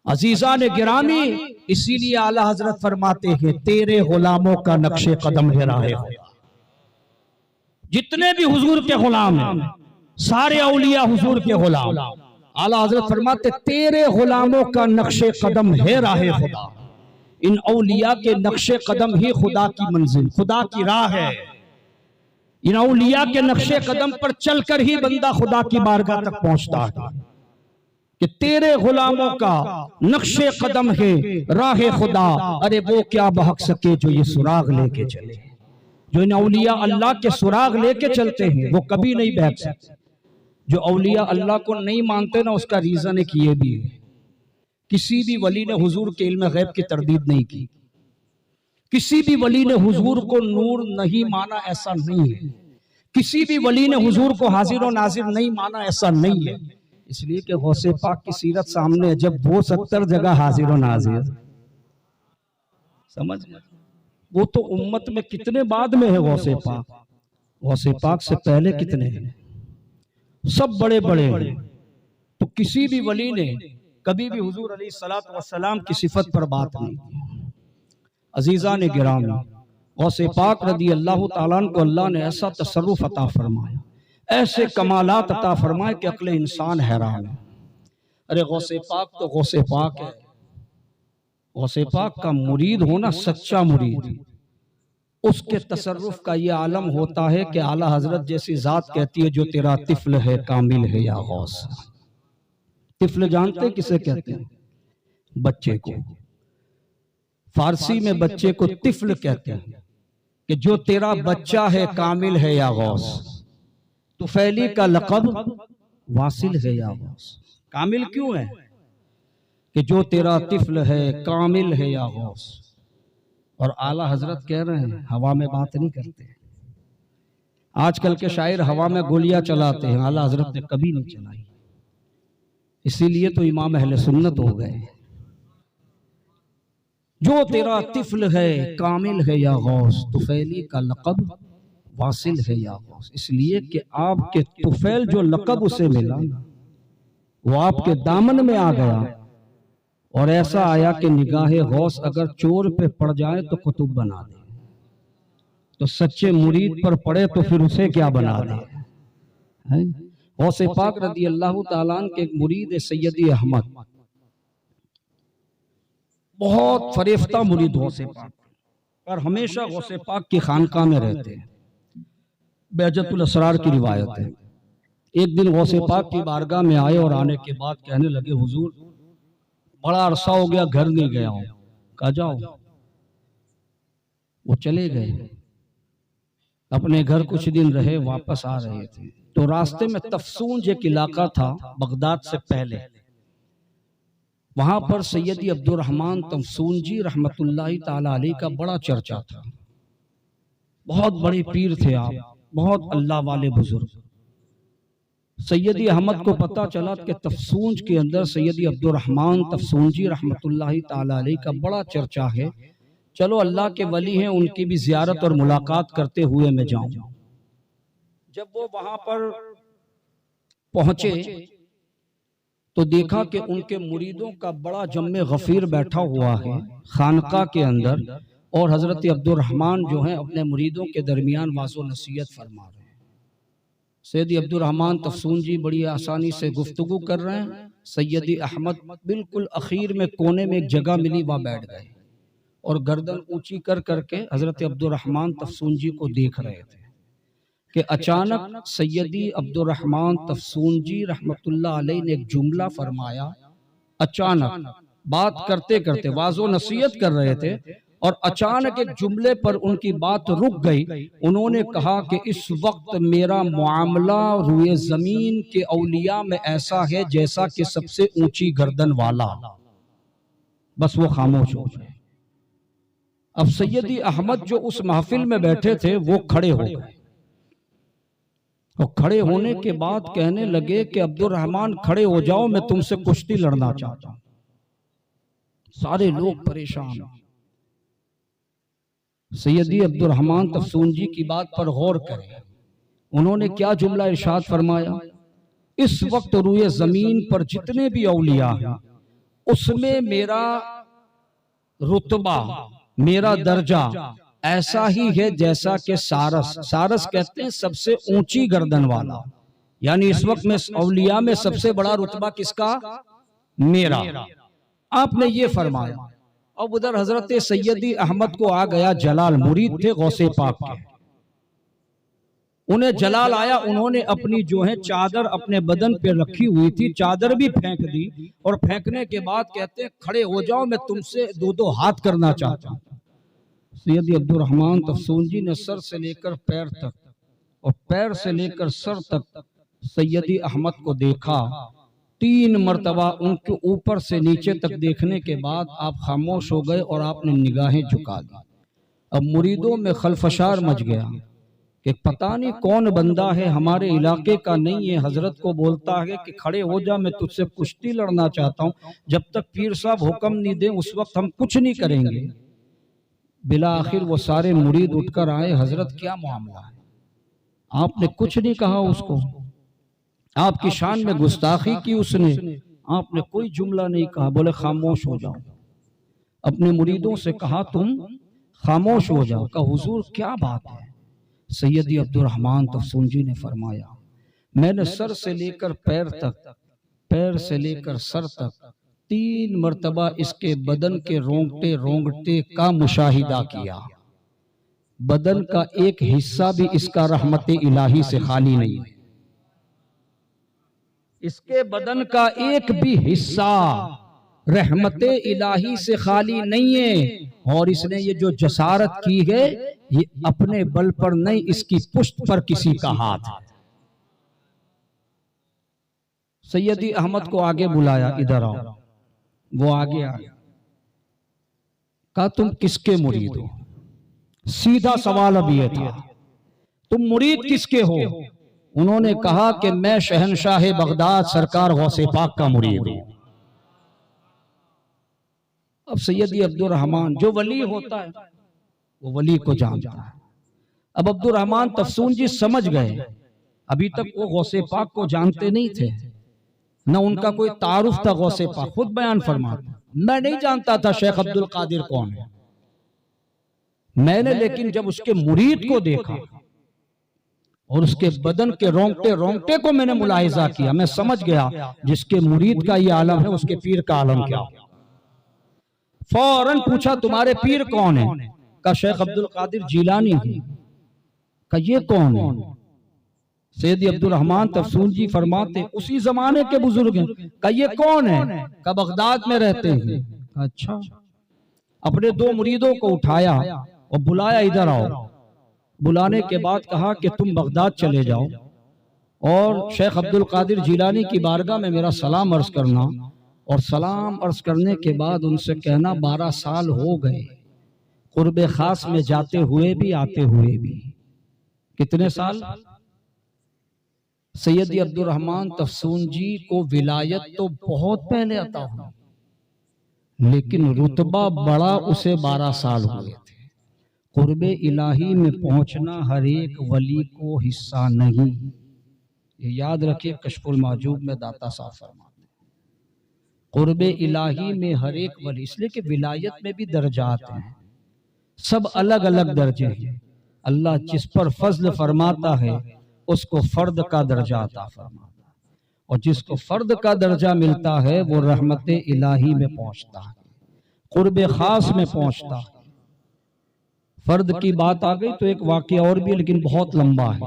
अजीजा ने गिरामी, इसीलिए आला हजरत फरमाते हैं तेरे गुलामों का नक्शे कदम है राहे खुदा। जितने भी हुजूर के गुलाम हैं, सारे औलिया हुजूर के गुलाम, आला हजरत फरमाते तेरे गुलामों का नक्शे कदम है राहे खुदा। इन औलिया के नक्शे कदम ही खुदा की मंजिल, खुदा की राह है। इन औलिया के नक्शे कदम पर चलकर ही बंदा खुदा की बारगाह तक पहुंचता है। कि तेरे गुलामों का नक्शे कदम है राह खुदा, अरे वो क्या बहक सके जो ये सुराग लेके चले। जो इन औलिया अल्लाह के सुराग लेके चलते हैं वो कभी नहीं बहक सकते। जो औलिया अल्लाह को नहीं मानते ना, उसका रीजन एक ये भी है, किसी भी वली ने हुजूर के इल्म गैब की तरदीद नहीं की, किसी भी वली ने हुजूर को नूर नहीं माना, ऐसा नहीं है। किसी भी वली ने हुजूर को हाजिर और नाजिर नहीं माना, ऐसा नहीं है। इसलिए कि गौसे पाक की सीरत सामने, जब वो 70 जगह हाजिर और नाजिर, समझ वो तो उम्मत में कितने बाद में है गौसे पाक, गौसे पाक से पहले कितने हैं, सब बड़े बड़े हैं। तो किसी भी वली ने कभी भी हुजूर अलैहिस्सलातु वस्सलाम की सिफत पर बात नहीं की। अजीजा ने गिरामी, गौसे पाक रदी अल्लाह ताला को अल्लाह ने ऐसा तसर्रुफ अता फरमाया, ऐसे कमालात अता फरमाए कि अक्ल इंसान हैरान है। अरे गौसे पाक तो गौसे पाक है। गौसे पाक का मुरीद होना सच्चा मुरीद, उसके तसर्रुफ का ये आलम होता है कि आला हजरत जैसी जात कहती है जो तेरा तिफल है कामिल है या गौस। तिफल जानते किसे कहते हैं? बच्चे को। फारसी में बच्चे को तिफल कहते हैं कि जो तेरा बच्चा है कामिल है या गौस। तुफैली का लक़ब वासिल है या गौस। कामिल क्यों है? कि जो तेरा तिफल है कामिल है या गौस। और आला हजरत कह रहे हैं हवा में बात नहीं करते। आजकल के शायर हवा में गोलियां चलाते हैं, आला हजरत ने कभी नहीं चलाई। इसीलिए तो इमाम अहले सुन्नत हो गए। जो तेरा तिफल है कामिल है या गौस, तुफैली का लक़ब वासिल है या गौस। इसलिए कि आपके तुफैल जो लक़ब उसे मिला वो आपके दामन में आ गया, और ऐसा आया कि निगाहे गौस अगर चोर पे पड़ जाए तो कुतुब बना दे, तो सच्चे मुरीद पर पड़े तो फिर उसे क्या बना दे। गौसे पाक रदी अल्लाह ताला के एक मुरीद है सैयदी अहमद, बहुत फरेफ्ता मुरीद गौसे पाक, और हमेशा गौसे पाक की खानका में रहते हैं। बेजतुल असरार की रिवायत है। एक दिन गौसे पाक की बारगाह में आए और आने के बाद कहने लगे हुजूर बड़ा अरसा हो गया घर नहीं गया हूं। कहा जाओ। वो चले गए अपने घर, कुछ दिन रहे, वापस आ रहे थे तो रास्ते में तफसूंज एक इलाका था बगदाद से पहले, वहां पर सैयदी अब्दुर्रहमान तफसूंजी रहमतुल्लाहि ताला अलैह का बड़ा चर्चा था। बहुत बड़े पीर थे आप, बहुत अल्लाह वाले बुजुर्ग। सैयदी अहमद को पता चला कि तफसूंज के अंदर सैयदी अब्दुर्रहमान तफसूंजी रहमतुल्लाहि ताला अलैह का बड़ा चर्चा है। चलो अल्लाह के वली हैं, उनकी भी जियारत और मुलाकात करते हुए मैं जाऊं। जब वो वहां पर पहुंचे तो देखा कि उनके मुरीदों का बड़ा जम्मे गफीर बैठा हुआ है खानका के अंदर, और हजरत अब्दुर्रहमान जो हैं अपने मुरीदों के दरमियान वाज़ो नसीहत फरमा रहे हैं। सैयदी अब्दुर्रहमान तफसूंजी बड़ी आसानी से गुफ्तगू कर रहे हैं। सैयदी अहमद बिल्कुल अखीर में कोने में एक जगह मिली, वहां बैठ गए और गर्दन ऊंची कर करके हजरत अब्दुर्रहमान तफसूंजी को देख रहे थे कि अचानक सैयदी अब्दुर्रहमान तफसूंजी रहमतुल्लाह अलैह ने एक जुमला फरमाया। अचानक बात करते करते वाज़ो नसीहत कर रहे थे और अचानक एक जुमले पर उनकी बात रुक गई। उन्होंने कहा कि इस वक्त मेरा मुआमला रुए जमीन के औलिया में ऐसा है जैसा कि सबसे ऊंची गर्दन वाला। बस वो खामोश हो गए। अब सैयदी अहमद जो उस महफिल में बैठे थे वो खड़े हो गए और खड़े होने के बाद कहने लगे कि अब्दुर्रहमान खड़े हो जाओ, मैं तुमसे कुश्ती लड़ना चाहता हूं। सारे लोग परेशान। सैयदी अब्दुर्रहमान तफसूंजी की बात पर गौर करें। उन्होंने क्या जुमला इरशाद फरमाया, इस वक्त रुए जमीन पर जितने भी औलिया हैं उसमें मेरा रुतबा, मेरा दर्जा ऐसा ही है जैसा कि सारस। सारस कहते हैं सबसे ऊंची गर्दन वाला, यानी इस वक्त में औलिया में सबसे बड़ा रुतबा किसका? मेरा। आपने ये फरमाया। अब उधर हजरत सैयदी अहमद को आ गया जलाल, मुरीद थे गौसे पाक के। उन्हें जलाल आया, उन्होंने अपनी जो है चादर अपने बदन पे रखी हुई थी, चादर भी फेंक दी और फेंकने के बाद कहते हैं खड़े हो जाओ, मैं तुमसे दो दो हाथ करना चाहता हूं। सैयदी अब्दुर्रहमान तफसूंजी ने सर से लेकर पैर तक और पैर से लेकर सर तक सैयदी अहमद को देखा। 3 मर्तबा उनके ऊपर से नीचे तक देखने के बाद आप खामोश हो गए और आपने निगाहें झुका दी। अब मुरीदों में खलफशार मच गया कि पता नहीं कौन बंदा है, हमारे इलाके का नहीं है, हजरत को बोलता है कि खड़े हो जा, मैं तुझसे कुश्ती लड़ना चाहता हूं। जब तक पीर साहब हुक्म नहीं दे उस वक्त हम कुछ नहीं करेंगे। बिला आखिर वो सारे मुरीद उठकर आए, हजरत क्या मामला है? आपने कुछ नहीं कहा उसको, आपकी शान में गुस्ताखी की उसने, आपने कोई जुमला नहीं कहा। बोले खामोश हो जाओ। अपने मुरीदों से कहा तुम खामोश हो जाओ। कहा हुजूर क्या बात है? सैयदी अब्दुर्रहमान तफसूंजी ने फरमाया, मैंने सर से लेकर पैर तक, पैर से लेकर सर तक 3 मर्तबा इसके बदन के रोंगटे रोंगटे का मुशाहिदा किया। बदन का एक हिस्सा भी इसका रहमत इलाही से खाली नहीं है। इसके बदन का एक भी हिस्सा रहमत इलाही से खाली नहीं है। और इसने ये जो जसारत की है ये अपने बल पर नहीं, इसकी पुश्त पर किसी का हाथ है। सैयदी अहमद को आगे बुलाया, इधर आओ। वो आगे आया। कहा तुम किसके मुरीद हो? सीधा सवाल अब ये था, तुम मुरीद किसके हो? उन्होंने कहा कि मैं शहनशाह बगदाद सरकार गौसे पाक का मुरीद हूं। अब सैयदी अब्दुर्रहमान, जो वली होता है वो वली को जानता है। अब अब्दुर्रहमान तफसूंजी समझ गए, अभी तक वो गौसे पाक को जानते नहीं थे, न उनका कोई तारुफ था गौसे पाक। खुद बयान फरमाते, मैं नहीं जानता था शेख अब्दुल कादिर कौन है। मैंने लेकिन जब उसके मुरीद को देखा और उसके बदन के रोंगटे रोंगटे को मैंने मुलाहिजा किया, मैं समझ गया जिसके मुरीद का ये आलम है उसके पीर का आलम क्या। फौरन पूछा तुम्हारे पीर कौन है? का शेख अब्दुल कादिर जिलानी है। का ये कौन है? सैयदी अब्दुर्रहमान तफसूंजी फरमाते उसी जमाने के बुजुर्ग हैं। का ये कौन है? का बगदाद में रहते हैं। अच्छा। अपने 2 मुरीदों को उठाया और बुलाया, इधर आओ। बुलाने के बाद कहा कि तुम बगदाद चले जाओ और शेख अब्दुल कादिर जिलानी की बारगाह में मेरा सलाम अर्ज करना, और सलाम अर्ज करने के बाद उनसे कहना 12 साल हो गए कुर्बे खास में जाते हुए भी आते हुए भी। कितने साल? सैयदी अब्दुर्रहमान तफसून जी को विलायत तो बहुत पहले अता हुई, लेकिन रुतबा बड़ा उसे 12 साल हुए थे। कुर्बे इलाही में पहुंचना हर एक वली को हिस्सा नहीं, ये याद रखिए। कश्फुल माजूब में दाता साहब फरमाते हैं कुर्बे इलाही में हर एक वली, इसलिए कि विलायत में भी दर्जात हैं, सब अलग अलग दर्जे हैं। अल्लाह जिस पर फजल फरमाता है उसको फर्द का दर्जा अता फरमाता है, और जिसको फर्द का दर्जा मिलता है वो रहमत इलाही में पहुंचता है, कुर्बे खास में पहुंचता है। फर्द की बात आ गई तो एक वाकया और भी, लेकिन बहुत लंबा है।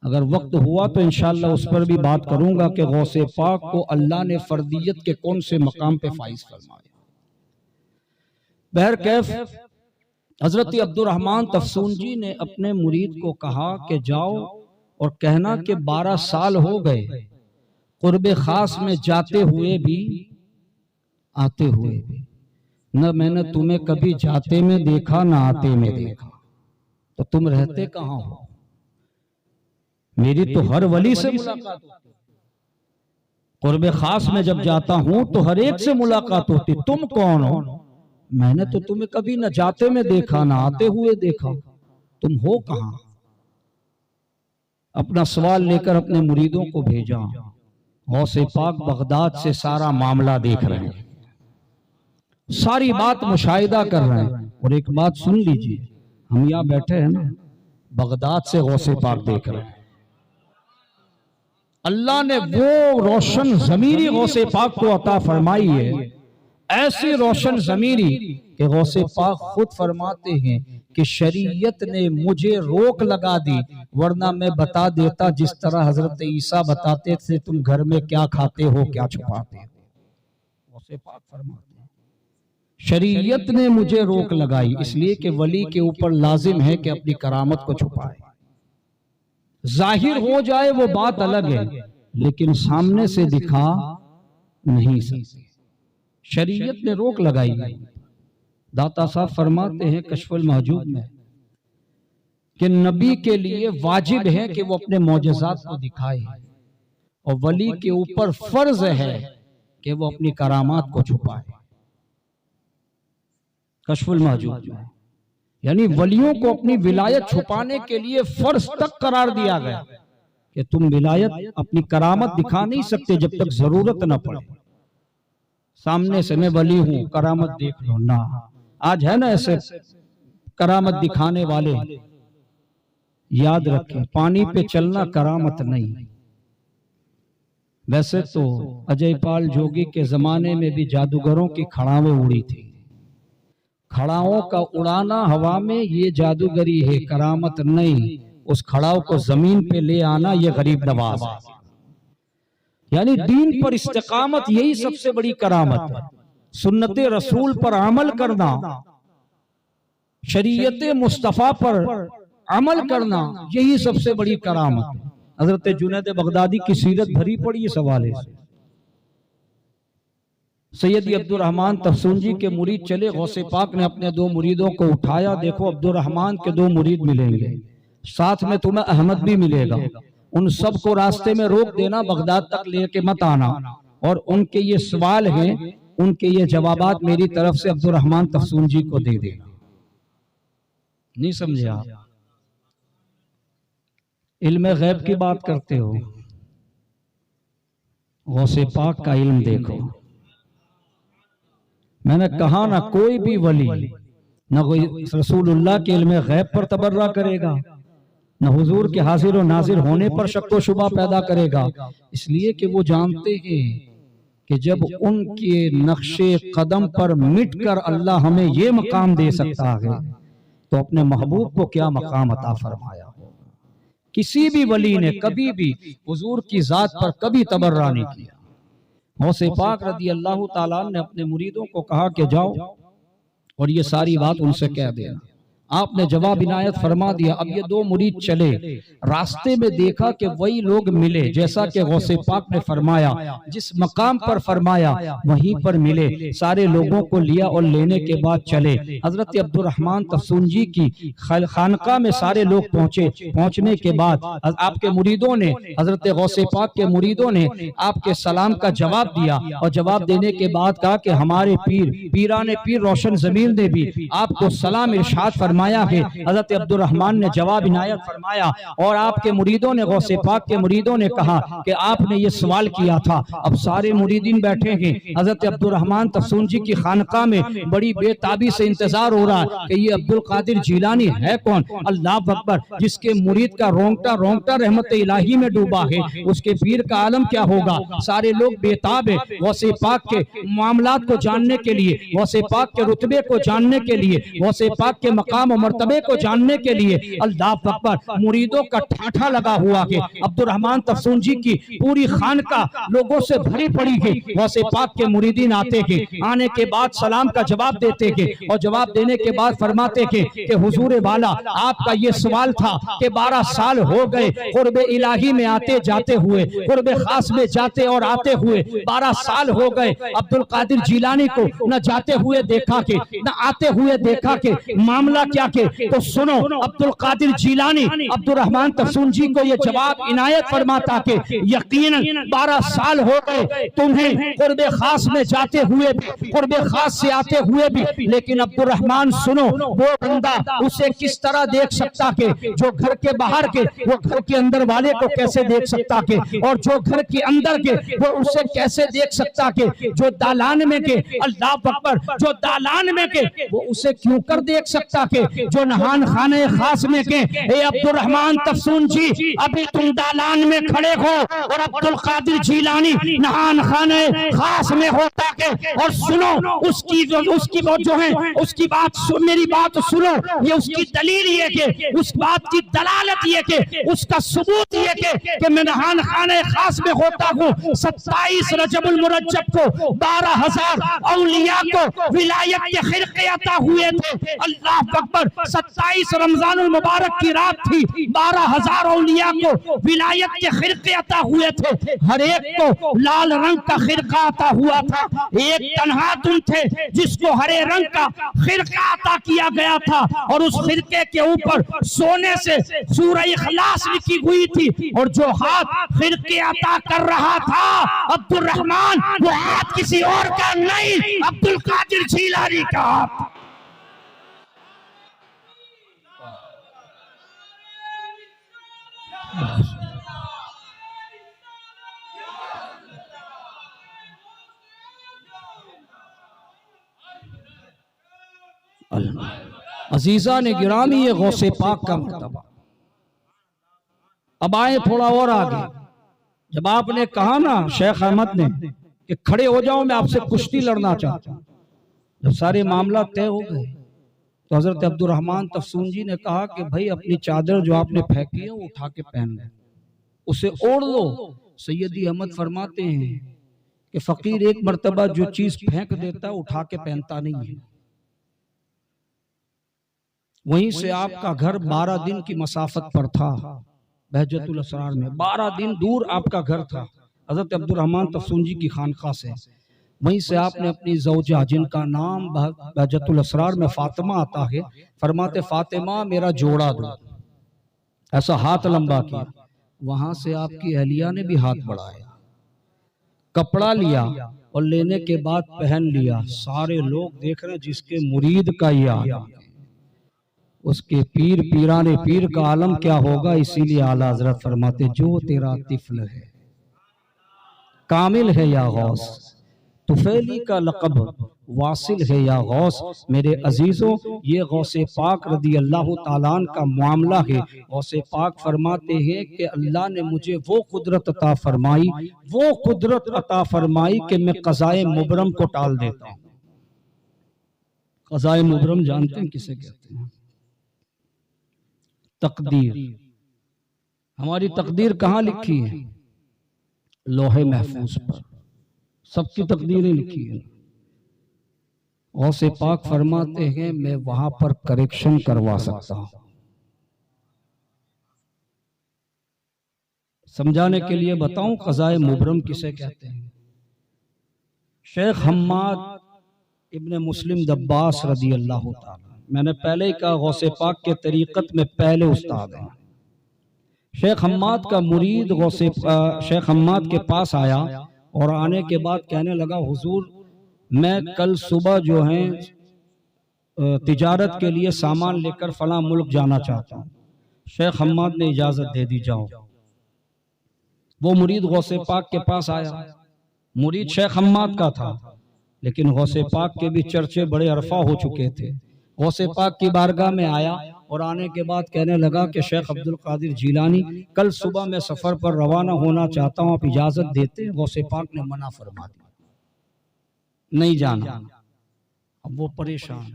अगर वक्त हुआ तो इंशाअल्लाह उस पर भी बात करूंगा कि गौसे पाक को अल्लाह ने फर्दियत के कौन से मकाम पे फाइज फरमाया। बहरकैफ हजरत अब्दुर्रहमान तफसून जी ने अपने मुरीद को कहा कि जाओ और कहना कि 12 साल हो गए कुर्बे खास में जाते हुए भी आते हुए भी, न मैंने तुम्हें कभी जाते में देखा न आते में देखा, तो तुम रहते कहां हो? मेरी तो हर वली से मुलाकात होती, कुर्बे खास में जब जाता हूं तो हर एक से मुलाकात होती, तुम कौन हो? मैंने तो तुम्हें कभी न जाते में देखा न आते हुए देखा, तुम हो कहां? अपना सवाल लेकर अपने मुरीदों को भेजा। गौसे पाक बगदाद से सारा मामला देख रहे हैं, सारी बात मुशाहिदा कर रहे हैं। और एक बात सुन लीजिए, हम यहाँ बैठे हैं ना, बगदाद से गौसे पाक देख रहे हैं। अल्लाह ने वो रोशन ज़मीरी गौसे पाक को अता फरमाई है, ऐसी रोशन ज़मीरी कि गौसे पाक खुद फरमाते हैं कि शरीयत ने मुझे रोक लगा दी, वरना मैं बता देता जिस तरह हजरत ईसा बताते थे तुम घर में क्या खाते हो क्या छुपाते हो। गौसे पाक फरमाते हैं शरीयत ने मुझे रोक लगाई, इसलिए कि वली के ऊपर लाजिम है कि अपनी करामत को छुपाए। जाहिर हो जाए वो बात अलग है, लेकिन सामने से दिखा नहीं सकते, शरीयत ने रोक लगाई। दाता साहब फरमाते हैं कश्फुल महजूब में कि नबी के लिए वाजिब है कि वो अपने मौजज़ात को दिखाए, और वली के ऊपर फर्ज है कि वो अपनी करामात को छुपाए। कश्फुल महजूब में यानी वलियों को अपनी विलायत छुपाने के लिए फर्ज तक करार दिया गया कि तुम विलायत अपनी करामत दिखा नहीं सकते जब तक जरूरत न पड़े। सामने से मैं वली हूं करामत देख लो ना, आज है ना ऐसे करामत दिखाने वाले। याद रखें, पानी पे चलना करामत नहीं। वैसे तो अजय पाल जोगी के जमाने में भी जादूगरों की खड़ावें उड़ी थी, खड़ाओं का उड़ाना हवा में ये जादूगरी है, करामत नहीं। उस खड़ाओं को जमीन पे ले आना ये गरीब नवाज है। यानी दीन पर इस्तिकामत यही सबसे बड़ी करामत है। सुन्नत रसूल पर अमल करना, शरीयत मुस्तफा पर अमल करना, यही सबसे बड़ी करामत है। हजरत जुनैद बगदादी की सीरत भरी पड़ी इस हवाले से। सैयदी अब्दुर्रहमान तफसून जी के मुरीद चले, गौसे पाक ने अपने 2 मुरीदों को उठाया। देखो अब्दुर्रहमान के 2 मुरीद मिलेंगे, साथ में तुम्हें अहमद भी मिलेगा। उन सब को रास्ते में रोक देना, बगदाद तक लेके मत आना, और उनके ये सवाल हैं, उनके ये जवाबात मेरी तरफ से अब्दुर्रहमान तफसून जी को दे देना। नहीं समझे आप? इल्म गैब की बात करते हो, गौसे पाक का इल्म देखो। मैंने कहा ना कोई भी वली न कोई रसूलुल्लाह के इल्म गैब पर तबर्रा करेगा, न हुजूर के हाजिर और नाजिर होने पर शक व शुबा पैदा करेगा, इसलिए कि वो जानते हैं कि जब उनके नक्शे कदम पर मिटकर अल्लाह हमें ये मकाम दे सकता है तो अपने महबूब को क्या मकाम अता फरमाया होगा। किसी भी वली ने कभी भी हुजूर की जात पर कभी तबर्रा नहीं किया। गौसे पाक रदी अल्लाह ताला ने अपने मुरीदों को कहा कि जाओ और ये सारी बात उनसे कह देना। आपने जवाब इनायत फरमा दिया। अब ये दो मुरीद चले, रास्ते में देखा कि वही लोग मिले जैसा कि गौसे पाक ने फरमाया, जिस मकाम पर फरमाया वहीं पर मिले। सारे लोगों को लिया और लेने के बाद चले। हजरत अब्दुल रहमान तफसून जी की खानका में सारे लोग पहुंचे। पहुंचने के बाद आपके मुरीदों ने, हजरत गौसे पाक के मुरीदों ने आपके सलाम का जवाब दिया और जवाब देने के बाद कहा कि हमारे पीराने पीर रोशन जमीन ने भी आपको सलाम इरशाद फरमाया है। हजरत अब्दुल रहमान ने जवाब इनायत फरमाया और आपके मुरीदों ने, गौसे पाक के मुरीदों ने कहा कि आपने ये सवाल किया था। अब सारे मुरीदीन बैठे हैं, हजरत अब्दुल रहमान तफसून जी की खानका में बड़ी बेताबी से इंतजार हो रहा है कि ये अब्दुल कादिर जिलानी है कौन। अल्लाह अकबर, जिसके मुरीद का रोंगटा रोंगटा रहमत इलाही में डूबा है, उसके पीर का आलम क्या होगा। सारे लोग बेताब है गौसे पाक के मामलात को जानने के लिए, गौसे पाक के रुतबे को जानने के लिए, गौसे पाक के मकाम और मर्तबे को जानने के लिए। अल्लाह अकबर, मुरीदों का ठाठा लगा हुआ है। अब्दुल रहमान तफसून जी की पूरी खानका लोगों से भरी पड़ी है। गौसे पाक के मुरीदीन आते हैं, आने के बाद सलाम का जवाब देते हैं और जवाब देने के बाद फरमाते हैं कि हुजूर वाला, आपका ये सवाल था कि 12 साल हो गए कुर्बे इलाही में आते जाते हुए, कुर्बे खास में जाते और आते हुए 12 साल हो गए। अब्दुल कादिर जिलानी को न जाते हुए देखा के न आते हुए देखा के, मामला क्या के। तो सुनो, अब्दुल कादिर जिलानी अब्दुल रहमान तफसून जी को यह जवाब इनायत फरमाता के यकीनन 12 साल हो गए तुम्हें कुर्बे खास में जाते हुए भी, कुर्बे खास से आते हुए भी, लेकिन अब्दुल रहमान सुनो, वो बंदा उसे किस तरह देख सकता के जो घर के बाहर के, वो घर के अंदर वाले को कैसे देख सकता के, और जो घर के अंदर के वो उसे कैसे देख सकता के, जो दालान में के, अल्लाह अकबर, जो दालान में के वो उसे क्यों कर देख सकता के, जो नहान खाने खास में के। ए अब्दुल रहमान तफसून जी, अभी तुम दालान में खड़े हो और अब्दुल कादिर जिलानी नहान खाने खास में होता के। और सुनो, उसकी जो है उसकी बात, मेरी बात सुनो, ये उसकी दलील ये के, उस बात की दलालत ये के, उसका सबूत ये के मैं नहान खाने खास में होता हूँ। 27 रजबुल मुरज्जब को 12,000 औलिया को विलायत के खिरके अता हुए थे। अल्लाह अकबर, 27 रमजानुल मुबारक की रात थी, 12,000 औलिया को विलायत के खिरके अता हुए थे। हर एक को लाल रंग का खिरका अता हुआ था। एक तन्हा तुम थे जिसको हरे रंग का खिरका अता किया गया था, और उस खिरके के ऊपर सोने से सूरह इखलास लिखी हुई थी, और जो हाथ खिरके अता कर रहा था अब्दुल रहमान, वो हाथ किसी और का नहीं, अब्दुल कादिर जिलानी का हाथ। अजीजा ने गिरामी, ये गौसे पाक का मर्तबा। अब आए थोड़ा और आगे, जब आपने कहा ना शेख अहमद ने कि खड़े हो जाओ, मैं आपसे कुश्ती लड़ना चाहता हूं, जब सारे मामला तय हो गए तो हजरत अब्दुल रहमान तफसून जी ने कहा कि भाई अपनी चादर जो आपने फेंकी है वो उठा के पहन ले, उसे ओढ़ लो। सैयदी अहमद फरमाते हैं कि फकीर एक मर्तबा जो चीज फेंक देता है उठा के पहनता नहीं है। वहीं से आपका घर 12 दिन की मसाफत पर था, बहजतुल असरार में 12 दिन दूर आपका घर था हजरत अब्दुल रहमान तफसून जी की खानका से। वहीं से आपने अपनी ज़ौजा, जिनका नाम बहजतुल असरार में फातिमा आता है, फरमाते फातिमा मेरा जोड़ा दो, ऐसा हाथ लंबा किया। वहां से आपकी अहलिया ने भी हाथ बढ़ाया, कपड़ा लिया और लेने के बाद पहन लिया। सारे लोग देख रहे हैं जिसके मुरीद का ये आलम, उसके पीर पीराने पीर का आलम क्या होगा। इसीलिए आला हजरत फरमाते जो तेरा तिफल है कामिल है या गौस, तुफैली का लक़ब वासिल है या गौस। मेरे अजीजों, ये गौसे पाक रदी अल्लाह ताला का मामला है। गौसे पाक फरमाते हैं कि अल्लाह ने मुझे वो कुदरत अता फरमाई, वो कुदरत अता फरमाई कि मैं क़ज़ाए मुबरम को टाल देता हूँ। क़ज़ाए मुबरम जानते हैं किसे कहते हैं? तकदीर। हमारी तकदीर कहाँ लिखी है? लोहे महफूज पर सबकी तकदीरें लिखी है। गौसे पाक फरमाते हैं मैं वहां पर करेक्शन करवा सकता हूं। समझाने के लिए बताऊं क़ज़ाए मुबरम किसे कहते हैं। शेख हम्माद इब्ने मुस्लिम दब्बास रदी अल्लाह ताला, मैंने पहले ही कहा गौसे पाक के तरीक़त में पहले उस्ताद हैं। शेख हम्माद का मुरीद गौसे शेख हम्माद के पास आया और आने के बाद कहने लगा हुजूर मैं कल सुबह जो है तिजारत के लिए सामान लेकर फला मुल्क जाना चाहता हूँ। शेख हम्माद ने इजाजत दे दी, जाओ। वो मुरीद गौसे पाक के पास आया। मुरीद शेख हम्माद का था, लेकिन गौसे पाक के भी चर्चे बड़े अरफा हो चुके थे। गौसे पाक की बारगाह में आया और आने के बाद कहने लगा कि शेख अब्दुल कादिर जीलानी कल सुबह मैं सफर पर रवाना होना चाहता हूँ, आप इजाजत देते? गौसे पाक ने मना फरमा दिया, नहीं जाना। अब वो परेशान।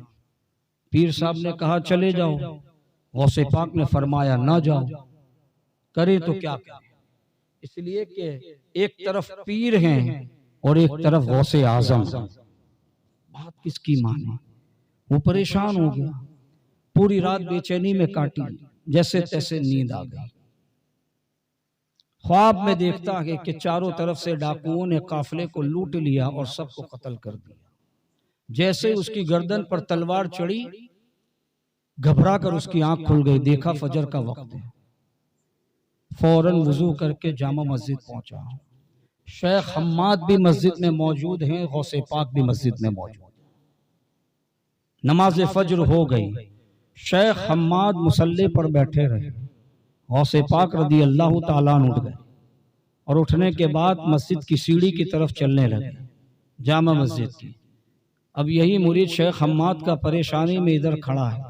पीर साहब ने कहा चले जाओ, गौसे पाक ने फरमाया ना जाओ। करे तो क्या करें, इसलिए कि एक तरफ पीर हैं और एक तरफ गौसे आजम। बात किसकी माने? वो परेशान हो गया, पूरी रात बेचैनी में काटी, जैसे तैसे नींद आ गई। ख्वाब में देखता है कि चारों तरफ से डाकुओं ने काफिले को लूट लिया और सबको कत्ल कर दिया। जैसे उसकी गर्दन पर तलवार चढ़ी, घबरा कर उसकी आंख खुल गई, देखा फजर का वक्त है। फौरन वुजू करके जामा मस्जिद पहुंचा। शेख हम्माद भी मस्जिद में मौजूद हैं, गौसे पाक भी मस्जिद में मौजूद। नमाज फज्र हो गई, शेख हम्माद मुसल्ले पर बैठे रहे। गौसे पाक रदी अल्लाह ताला उठ गए और उठने के बाद मस्जिद की सीढ़ी की तरफ चलने लगे, जामा मस्जिद की। अब यही मुरीद शेख हम्माद का परेशानी में इधर खड़ा है,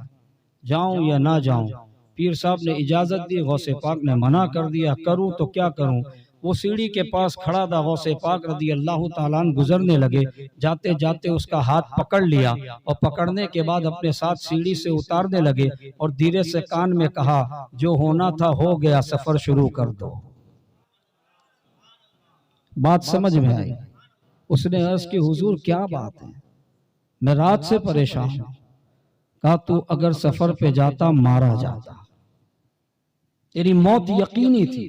जाऊं या ना जाऊं। पीर साहब ने इजाजत दी, गौसे पाक ने मना कर दिया, करूं तो क्या करूं। वो सीढ़ी के पास खड़ा था, गौसे पाक रदी अल्लाह ताला अन्हु गुजरने लगे। जाते जाते उसका हाथ पकड़ लिया और पकड़ने के बाद अपने साथ सीढ़ी से उतारने लगे और धीरे से कान में कहा जो होना था हो गया, सफर शुरू कर दो। बात समझ में आई? उसने अर्ज की हुजूर क्या बात है, मैं रात से परेशान हूं। कहा तू अगर सफर पे जाता मारा जाता, तेरी मौत यकीनी थी।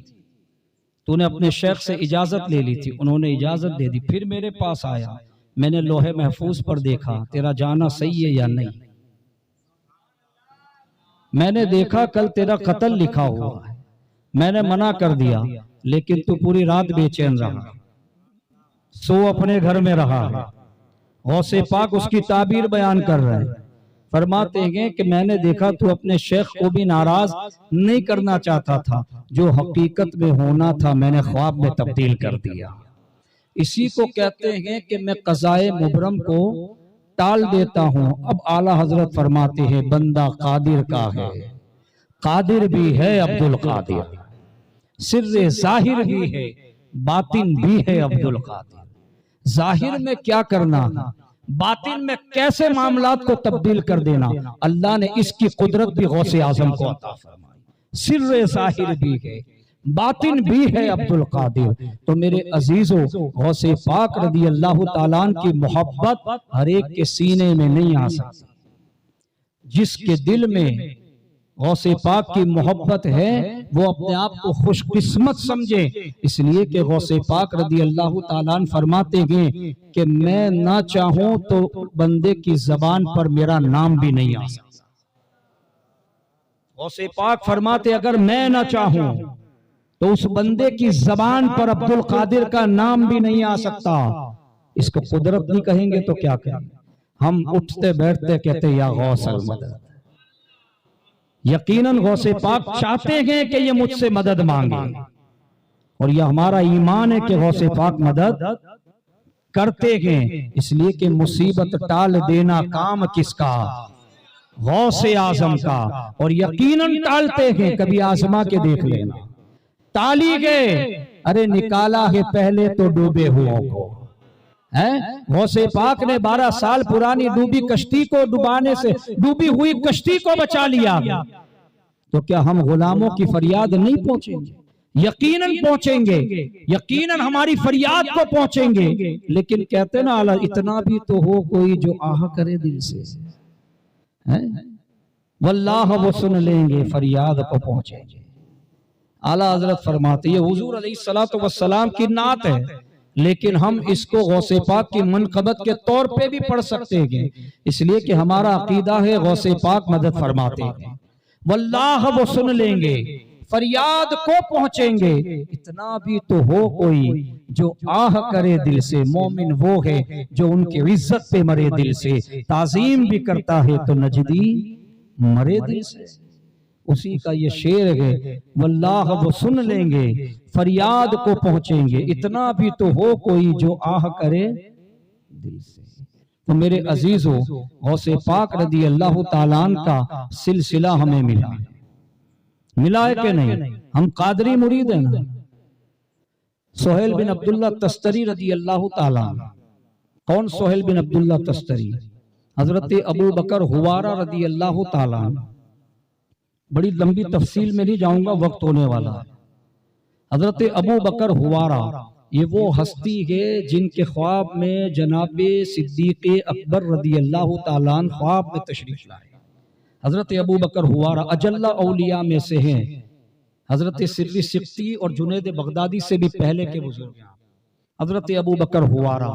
तूने अपने शेख से इजाजत ले ली थी, उन्होंने इजाजत दे दी। फिर मेरे पास आया, मैंने लोहे महफूज पर देखा तेरा जाना सही है या नहीं। मैंने देखा कल तेरा कत्ल लिखा हुआ है, मैंने मना कर दिया, लेकिन तू पूरी रात बेचैन रहा, सो अपने घर में रहा। गौसे पाक उसकी ताबीर बयान कर रहे हैं, फरमाते हैं कि मैंने देखा तू अपने शेख को भी नाराज नहीं करना चाहता था, जो हकीकत में होना था मैंने ख्वाब में तब्दील कर दिया। इसी को कहते हैं कि मैं क़ज़ाए मुबरम को टाल देता हूं। अब आला हजरत फरमाते हैं बंदा कादिर का है, कादिर भी है अब्दुल कादिर, सिर्रे जाहिर भी है, बातिन भी है अब्दुल कादिर। जाहिर में क्या करना, बातिन में कैसे मामलात को तब्दील कर देना, अल्लाह ने इसकी कुदरत भी गौसे आजम को अता फरमाई। सिर्रे जाहिर भी है, बातिन भी है अब्दुल कादिर। तो मेरे अजीजों, गौसे पाक रदी अल्लाह ताला अन्हु की मोहब्बत हर एक के सीने में नहीं आ सकती। जिसके दिल में गौसे पाक की मोहब्बत है वो अपने आप को खुशकिस्मत समझे, इसलिए कि गौसे पाक रदी अल्लाह ताला अन्हु फरमाते हैं कि मैं ना चाहूं तो बंदे की जबान पर मेरा नाम भी नहीं आ सकता। गौसे पाक फरमाते अगर मैं ना चाहूं तो उस बंदे की जबान पर अब्दुल कादिर का नाम भी नहीं आ सकता। इसको कुदरत नहीं कहेंगे तो क्या कहेंगे? हम उठते बैठते कहते या गौसल मदद। यकीनन गौसे पाक चाहते हैं कि ये मुझसे मदद मांगे, और यह हमारा ईमान है कि गौसे पाक मदद करते हैं। इसलिए कि मुसीबत टाल देना काम किसका? गौसे आजम का। और यकीनन टालते हैं, कभी आजमा के देख लेना। टाली गए, अरे निकाला है पहले तो डूबे हुओं को, है? गौसे पाक ने 12 साल पुरानी डूबी कश्ती को डुबाने से, डूबी हुई कश्ती को बचा लिया। तो क्या हम गुलामों की फरियाद नहीं पहुंचेंगे? यकीनन पहुंचेंगे, यकीनन हमारी फरियाद को पहुंचेंगे। लेकिन कहते ना आला, इतना भी तो हो कोई जो आह करे दिल से, है वल्लाह वो सुन लेंगे, फरियाद को पहुंचेंगे। आला हजरत फरमाते, ये हुजूर अलैहिस्सलातु वस्सलाम की नात है, लेकिन हम इसको गौसे पाक की मनक़बत के तौर पे भी पढ़ सकते हैं, इसलिए कि हमारा अकीदा है गौसे पाक मदद फरमाते हैं। वल्लाह वो सुन लेंगे, फरियाद को पहुंचेंगे, इतना भी तो हो कोई जो आह करे दिल से। मोमिन वो है जो उनकी इज्जत पे मरे दिल से, ताजीम भी करता है तो नजदी मरे दिल से। उसी का ये शेर है, वल्लाह वो सुन लेंगे, फरियाद को पहुंचेंगे, इतना भी तो हो कोई जो आह करे दिल से। तो मेरे अजीजों, गौसे पाक रदी अल्लाह ताला अन्हु का सिलसिला हमें मिला है कि नहीं? हम कादरी मुरीद हैं ना। सोहेल बिन अब्दुल्ला तस्तरी रदी अल्लाह ताला अन्हु। कौन सोहेल बिन अब्दुल्ला तस्तरी? हजरत अबू बकर हुवारा रदी अल्लाह ताला अन्हु। बड़ी लंबी तफसील में नहीं जाऊंगा, वक्त होने वाला है। हजरत अबू बकर हुवारा ये वो हस्ती है जिनके ख्वाब में जनाबे सिद्दीक़ अकबर रदी अल्लाह ताला अन्हु ख्वाब में तशरीफ लाए। हजरत अबू बकर हुवारा अजल्ला औलिया में से हैं। हजरत सिर्री सिक्ती और जुनैद बगदादी से भी पहले के बुजुर्ग हैं हजरत अबू बकर हुवारा।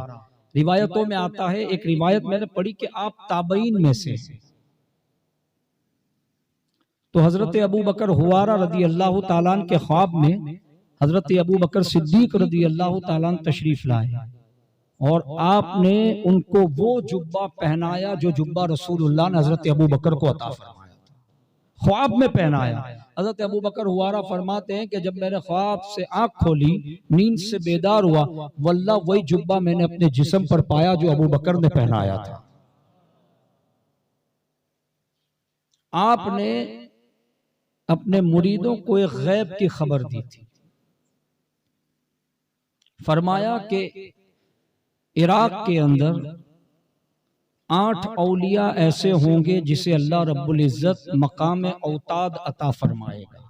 रिवायतों में आता है, एक रिवायत मैंने पढ़ी कि आप ताबईन में से। तो हजरत अबू बकर हुवारा रदी अल्लाह ताला अन्हु के ख्वाब में हजरत अबू बकर सिद्दीक रदी अल्लाह ताला अन्हु तशरीफ लाए और आपने उनको वो जुब्बा पहनाया जो जुब्बा रसूलुल्लाह ने हजरत अबू बकर को अता फरमाया था, ख्वाब में पहनाया। हजरत अबू बकर हुवारा फरमाते हैं कि जब मैंने ख्वाब से आंख खोली, नींद से बेदार हुआ, वल्लाह वही जुब्बा मैंने अपने जिस्म पर पाया जो अबू बकर ने पहनाया था। आपने अपने मुरीदों को एक गैब की खबर दी थी। फरमाया कि इराक के अंदर 8 औलिया ऐसे होंगे जिसे अल्लाह रब्बुल इज्जत मकाम औताद अता फरमाएगा।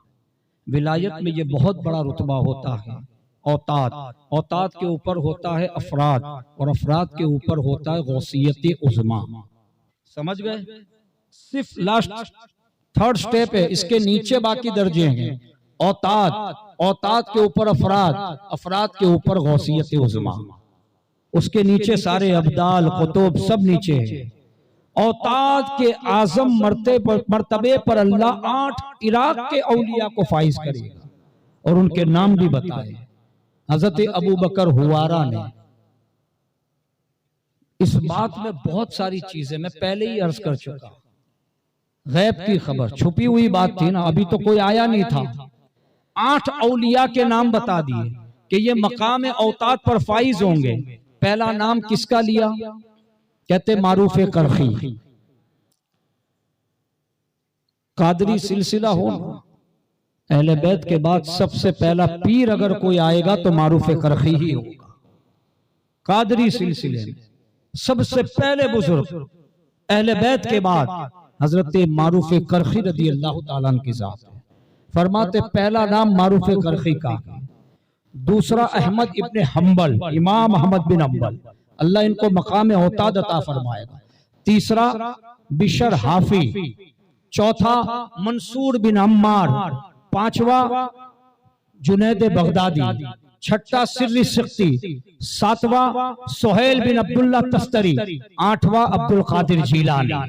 विलायत में ये बहुत बड़ा रुतबा होता है। औताद के ऊपर होता है अफराद और अफराद के ऊपर होता है गौसियत उज़्मा। समझ गए? सिर्फ लास्ट थर्ड स्टेप है, इसके नीचे बाकी दर्जे हैं। औताद के ऊपर अफराद के ऊपर गौसियत उज़्मा, उसके नीचे सारे अब्दाल कुतुब सब नीचे है। औताद के आजम मर्तबे पर अल्लाह 8 इराक के औलिया को फाइज करेगा और उनके नाम भी बताए। हजरत अबू बकर हुवारा ने इस बात में बहुत सारी चीजें मैं पहले ही अर्ज कर चुका, गैब की खबर छुपी हुई बात थी ना, अभी तो कोई आया नहीं था। 8 औलिया के नाम बता दिए कि ये मकाम औताद पर फाइज होंगे। पहला नाम किसका लिया? कहते मारूफ करखी। कादरी सिलसिला हो, अहले बैत के बाद सबसे पहला पीर अगर कोई आएगा तो मारूफ करखी ही होगा। कादरी सिलसिले में सबसे पहले बुजुर्ग अहले बैत के बाद हजरत मारूफ करखी रदी अल्लाह ताला अन्हु की जात है। फरमाते पहला नाम मारूफ करखी का, दूसरा अहमद इब्ने हम्बल, इमाम अहमद बिन हम्बल, अल्लाह इनको मकाम औताद अता फरमाएगा। तीसरा बिशर हाफी, चौथा मंसूर बिन अम्मार, पांचवा जुनैद बगदादी, छठा सिर्री सिक्ती, सातवां सोहेल बिन अब्दुल्ला तस्तरी, आठवां अब्दुल कादिर जीलानी।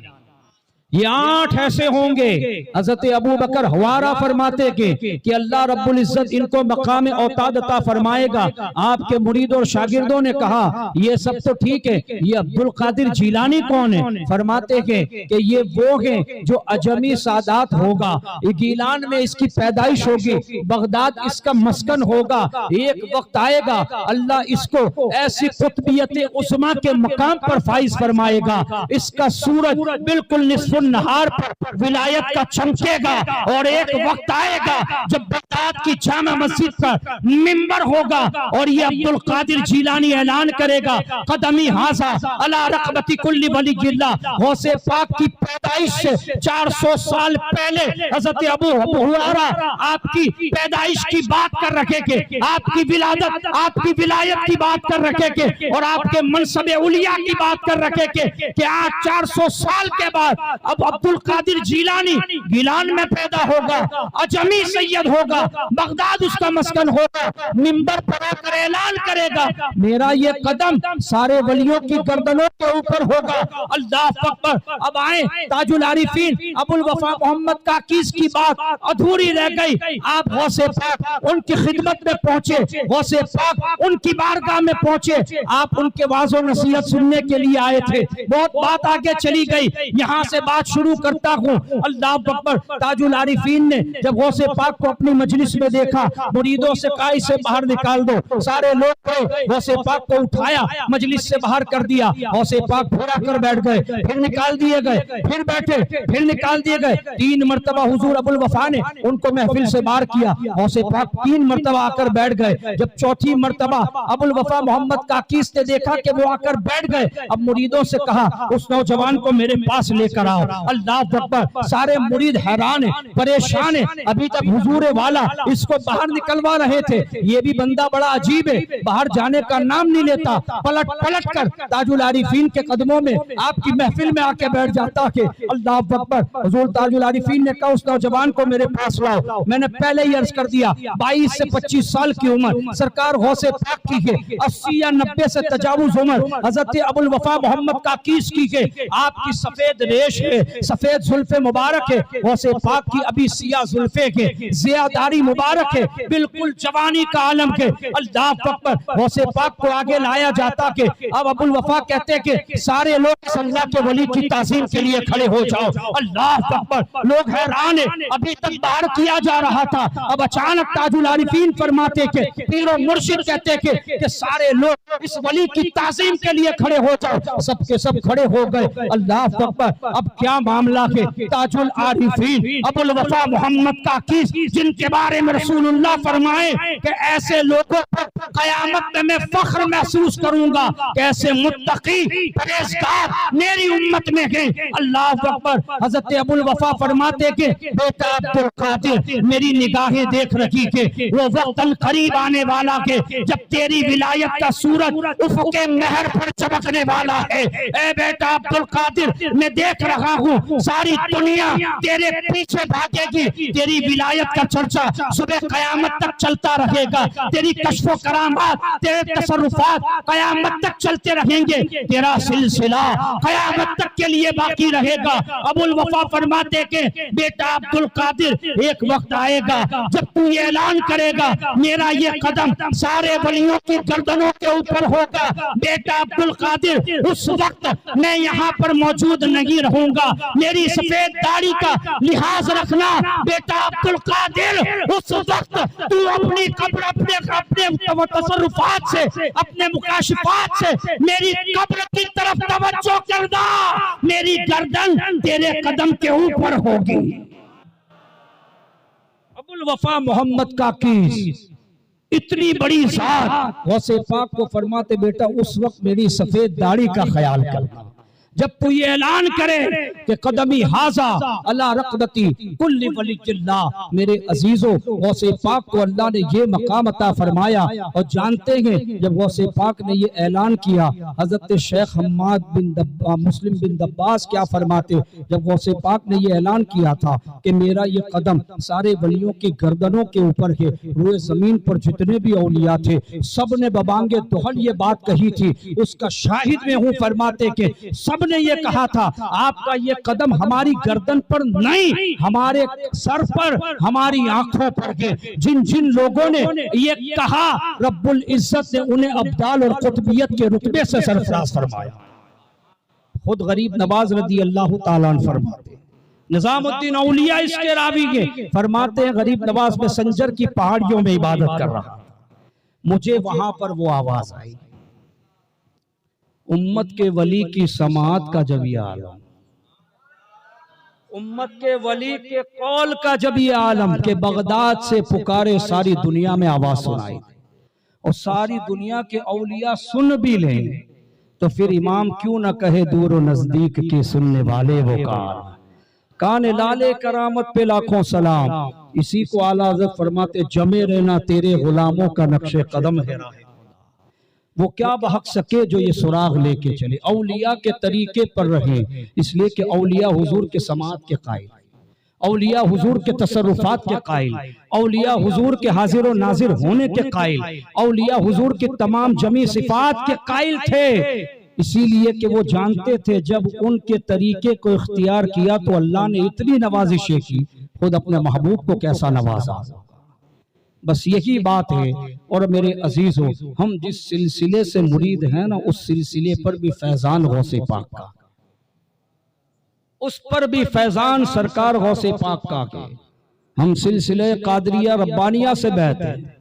ये 8 ऐसे होंगे। हजरत अबू बकर हुवारा फरमाते कि अल्लाह रब्बुल इज्जत इनको मकाम औताद अता फरमाएगा। आपके मुरीद और शागिर्दों ने कहा ये सब तो ठीक है, ये अब्दुल कादिर जीलानी कौन है? फरमाते कि ये वो है जो अजमी सादात होगा, गीलान में इसकी पैदाइश होगी, बगदाद इसका मस्कन होगा। एक वक्त आएगा अल्लाह इसको ऐसी कुतबियत उस्मा के मकाम पर फाइज फरमाएगा, इसका सूरज बिल्कुल निस्फ नहार पर विलायत का चमकेगा और एक वक्त आएगा जब बगदाद की जामा मस्जिद पर मिंबर होगा और ये अब्दुल कादिर जिलानी ऐलान करेगा, कदमी हाजा अला रकबती कुल्ली वलीयिल्लाह। गौसे पाक की पैदाइश से 400 साल पहले हजरत अबू हुरैरा आपकी पैदाइश की बात कर रखे के, आपकी विलादत, आपकी विलायत की बात कर रखे के और आपके मनसबे उलिया की बात कर रखे के कि आज 400 साल के बाद अब अब्दुल कादिर जिलानी गिलान में पैदा होगा, अजमी सैयद होगा, बगदाद उसका मस्कन होगा, मिंबर पर आकर ऐलान करेगा मेरा ये कदम सारे वलियों की गर्दनों के ऊपर होगा। अल्लाह अकबर। अब आए ताजुल आरिफीन अबुल वफा मोहम्मद काकीस की बात अधूरी रह गई। आप गौसे पाक उनकी खिदमत में पहुंचे, गौसे पाक उनकी बारगाह में पहुंचे, आप उनके वाज़ो नसीहत सुनने के लिए आए थे। बहुत बात आगे चली गई, यहाँ से बात शुरू करता हूँ। अल्लाह अकबर। ताजुल आरिफीन ने जब गौसे पाक को अपनी मजलिस में देखा, मुरीदों से कहा इसे बाहर निकाल दो। सारे लोग गए, गौसे पाक को उठाया, मजलिस से बाहर कर दिया। गौसे पाक घोड़ा कर बैठ गए, फिर निकाल दिए गए, फिर बैठे, फिर निकाल दिए गए। 3 मरतबा हुजूर अबुल वफा ने उनको महफिल से बाहर किया। गौसे पाक 3 मरतबा आकर बैठ गए। जब चौथी मरतबा अबुल वफा मोहम्मद काकीस ने देखा कि वो आकर बैठ गए, अब मुरीदों से कहा उस नौजवान को मेरे पास लेकर आओ। अल्लाह अकबर। सारे मुरीद हैरान है, परेशान है, अभी तक हुजूर वाला इसको बाहर निकलवा रहे थे। ये भी बंदा बड़ा अजीब है, बाहर जाने का नाम नहीं लेता, पलट पलट कर ताजुल आरिफीन के कदमों में आपकी महफिल में आके बैठ जाता है। अल्लाह अकबर। हुजूर ताजुल आरिफीन ने कहा उस नौजवान को मेरे पास लाओ। मैंने पहले ही अर्ज कर दिया 22 से 25 साल की उम्र सरकार गौसे पाक की है, 80 या 90 से तजावुज उम्र हजरत अबुल वफा मोहम्मद काकीस की है। आपकी सफेद रेश है, सफेद जुल्फे मुबारक है, गौसे पाक की अभी सिया जुल्फे के जियादारी मुबारक है, बिल्कुल जवानी का आलम के। अल्लाह अकबर। गौसे पाक को आगे लाया जाता के अब अबुल वफा कहते कि सारे लोग अल्लाह के वली की ताज़ीम के लिए खड़े हो जाओ। अल्लाह अकबर। लोग हैरान है, अभी तक बाहर किया जा रहा था, अब अचानक ताजुल आरिफीन फरमाते के पीरो मुर्शिद कहते कि सारे लोग इस वली की ताज़ीम के लिए खड़े हो जाओ। सबके सब खड़े हो गए। अल्लाह अकबर। अब क्या मामला है? ताजुल आरिफीन अबुल वफा मोहम्मद काकीस जिनके बारे में रसूलुल्लाह फरमाए कि ऐसे लोगों पर कयामत में मैं फख्र महसूस करूंगा, कैसे मुत्तकी परहेज़गार मेरी उम्मत में है। अल्लाह अकबर। हजरत अबुल वफा फरमाते के बेटा अब्दुल कादिर मेरी निगाहें देख रखी के वो वक्त करीब आने वाला के जब तेरी विलायत का सूरज उफ़क़े महर पर चमकने वाला है। ए बेटा अब्दुल कादिर मैं देख रहा हूँ सारी दुनिया तेरे पीछे भागेगी, तेरी विलायत का चर्चा सुबह कयामत तक चलता रहेगा, तेरी कश्फ़ो करामात, तेरे तसर्रुफ़ात कयामत तक चलते रहेंगे, तेरा सिलसिला कयामत तक के लिए बाकी रहेगा। अबुल वफा फरमाते के बेटा अब्दुल कादिर एक वक्त आएगा जब तू ये ऐलान करेगा मेरा ये कदम सारे वलियों की गर्दनों के ऊपर होगा। बेटा अब्दुल कादिर उस वक्त मैं यहाँ पर मौजूद नहीं रहूंगा, मेरी सफेद दाढ़ी का लिहाज रखना। बेटा अब्दुल कादिर उस वक्त तू अपनी कब्र अपने तसर्रुफात से, अपने मुकाशिफात से मेरी कब्र की तरफ तवज्जो करना, मेरी गर्दन तेरे कदम के ऊपर होगी। अबुल वफा मोहम्मद काकीस इतनी बड़ी जात गौसे पाक को फरमाते बेटा उस वक्त मेरी सफेद दाढ़ी का ख्याल करना, जब तू ये ऐलान करे कि कदमी हाजा अला रक़बती कुल्ली वलिय्यिल्लाह। मेरे अजीजों गौसे पाक को अल्लाह ने ये मकाम अता फरमाया और जानते हैं जब गौसे पाक ने ये ऐलान किया हजरत शेख हम्माद बिन मुस्लिम बिन दब्बास क्या फरमाते, जब गौसे पाक ने ये ऐलान किया था कि मेरा ये कदम सारे वलियों की गर्दनों के ऊपर है, रूए जमीन पर जितने भी औलिया थे सब ने बबांगे दुहल ये बात कही थी, उसका शाहिद में हूँ। फरमाते कि सब ने ये कहा था आपका ये कदम हमारी गर्दन पर नहीं हमारे सर पर, हमारी आंखों पर है। जिन जिन लोगों ने ये कहा रब्बुल इज्जत ने उन्हें अब्दाल और कुतबियत के रुतबे से सरफराज फरमाया। खुद गरीब नवाज रदी अल्लाह ताला अन्हु फरमाते, निजामुद्दीन औलिया इसके रावी के फरमाते हैं गरीब नवाज में संजर की पहाड़ियों में इबादत कर रहा था, मुझे वहां पर वो आवाज आई उम्मत के वली की समात का जब ये आलम, उम्मत के वली के कौल का जब ये आलम के बगदाद से पुकारे सारी दुनिया में आवाज सुनाई और सारी दुनिया के औलिया सुन भी लें, तो फिर इमाम क्यों न कहे दूर और नजदीक के सुनने वाले वो कान लाले करामत पे लाखों सलाम। इसी को आला हज़रत फरमाते जमे रहना तेरे गुलामों का नक्शे कदम है, वो क्या बहक सके जो ये सुराग लेके चले। औलिया के तरीके पर रहे, इसलिए कि औलिया हुजूर के समात के कायल, औलिया हुजूर के तसर्रुफात के कायल, औलिया हुजूर के हाजिर और नाजिर होने के कायल, औलिया हुजूर के तमाम जमी सिफात के कायल थे। इसीलिए कि वो जानते थे जब उनके तरीके को इख्तियार किया तो अल्लाह ने इतनी नवाजिशें की, खुद अपने महबूब को कैसा नवाजा। बस यही बात है। और मेरे अजीजों, हम जिस सिलसिले से मुरीद हैं ना, उस सिलसिले पर भी फैजान गौसे पाक का, उस पर भी फैजान सरकार गौसे पाक का के हम सिलसिले कादरिया रब्बानिया से बहते हैं।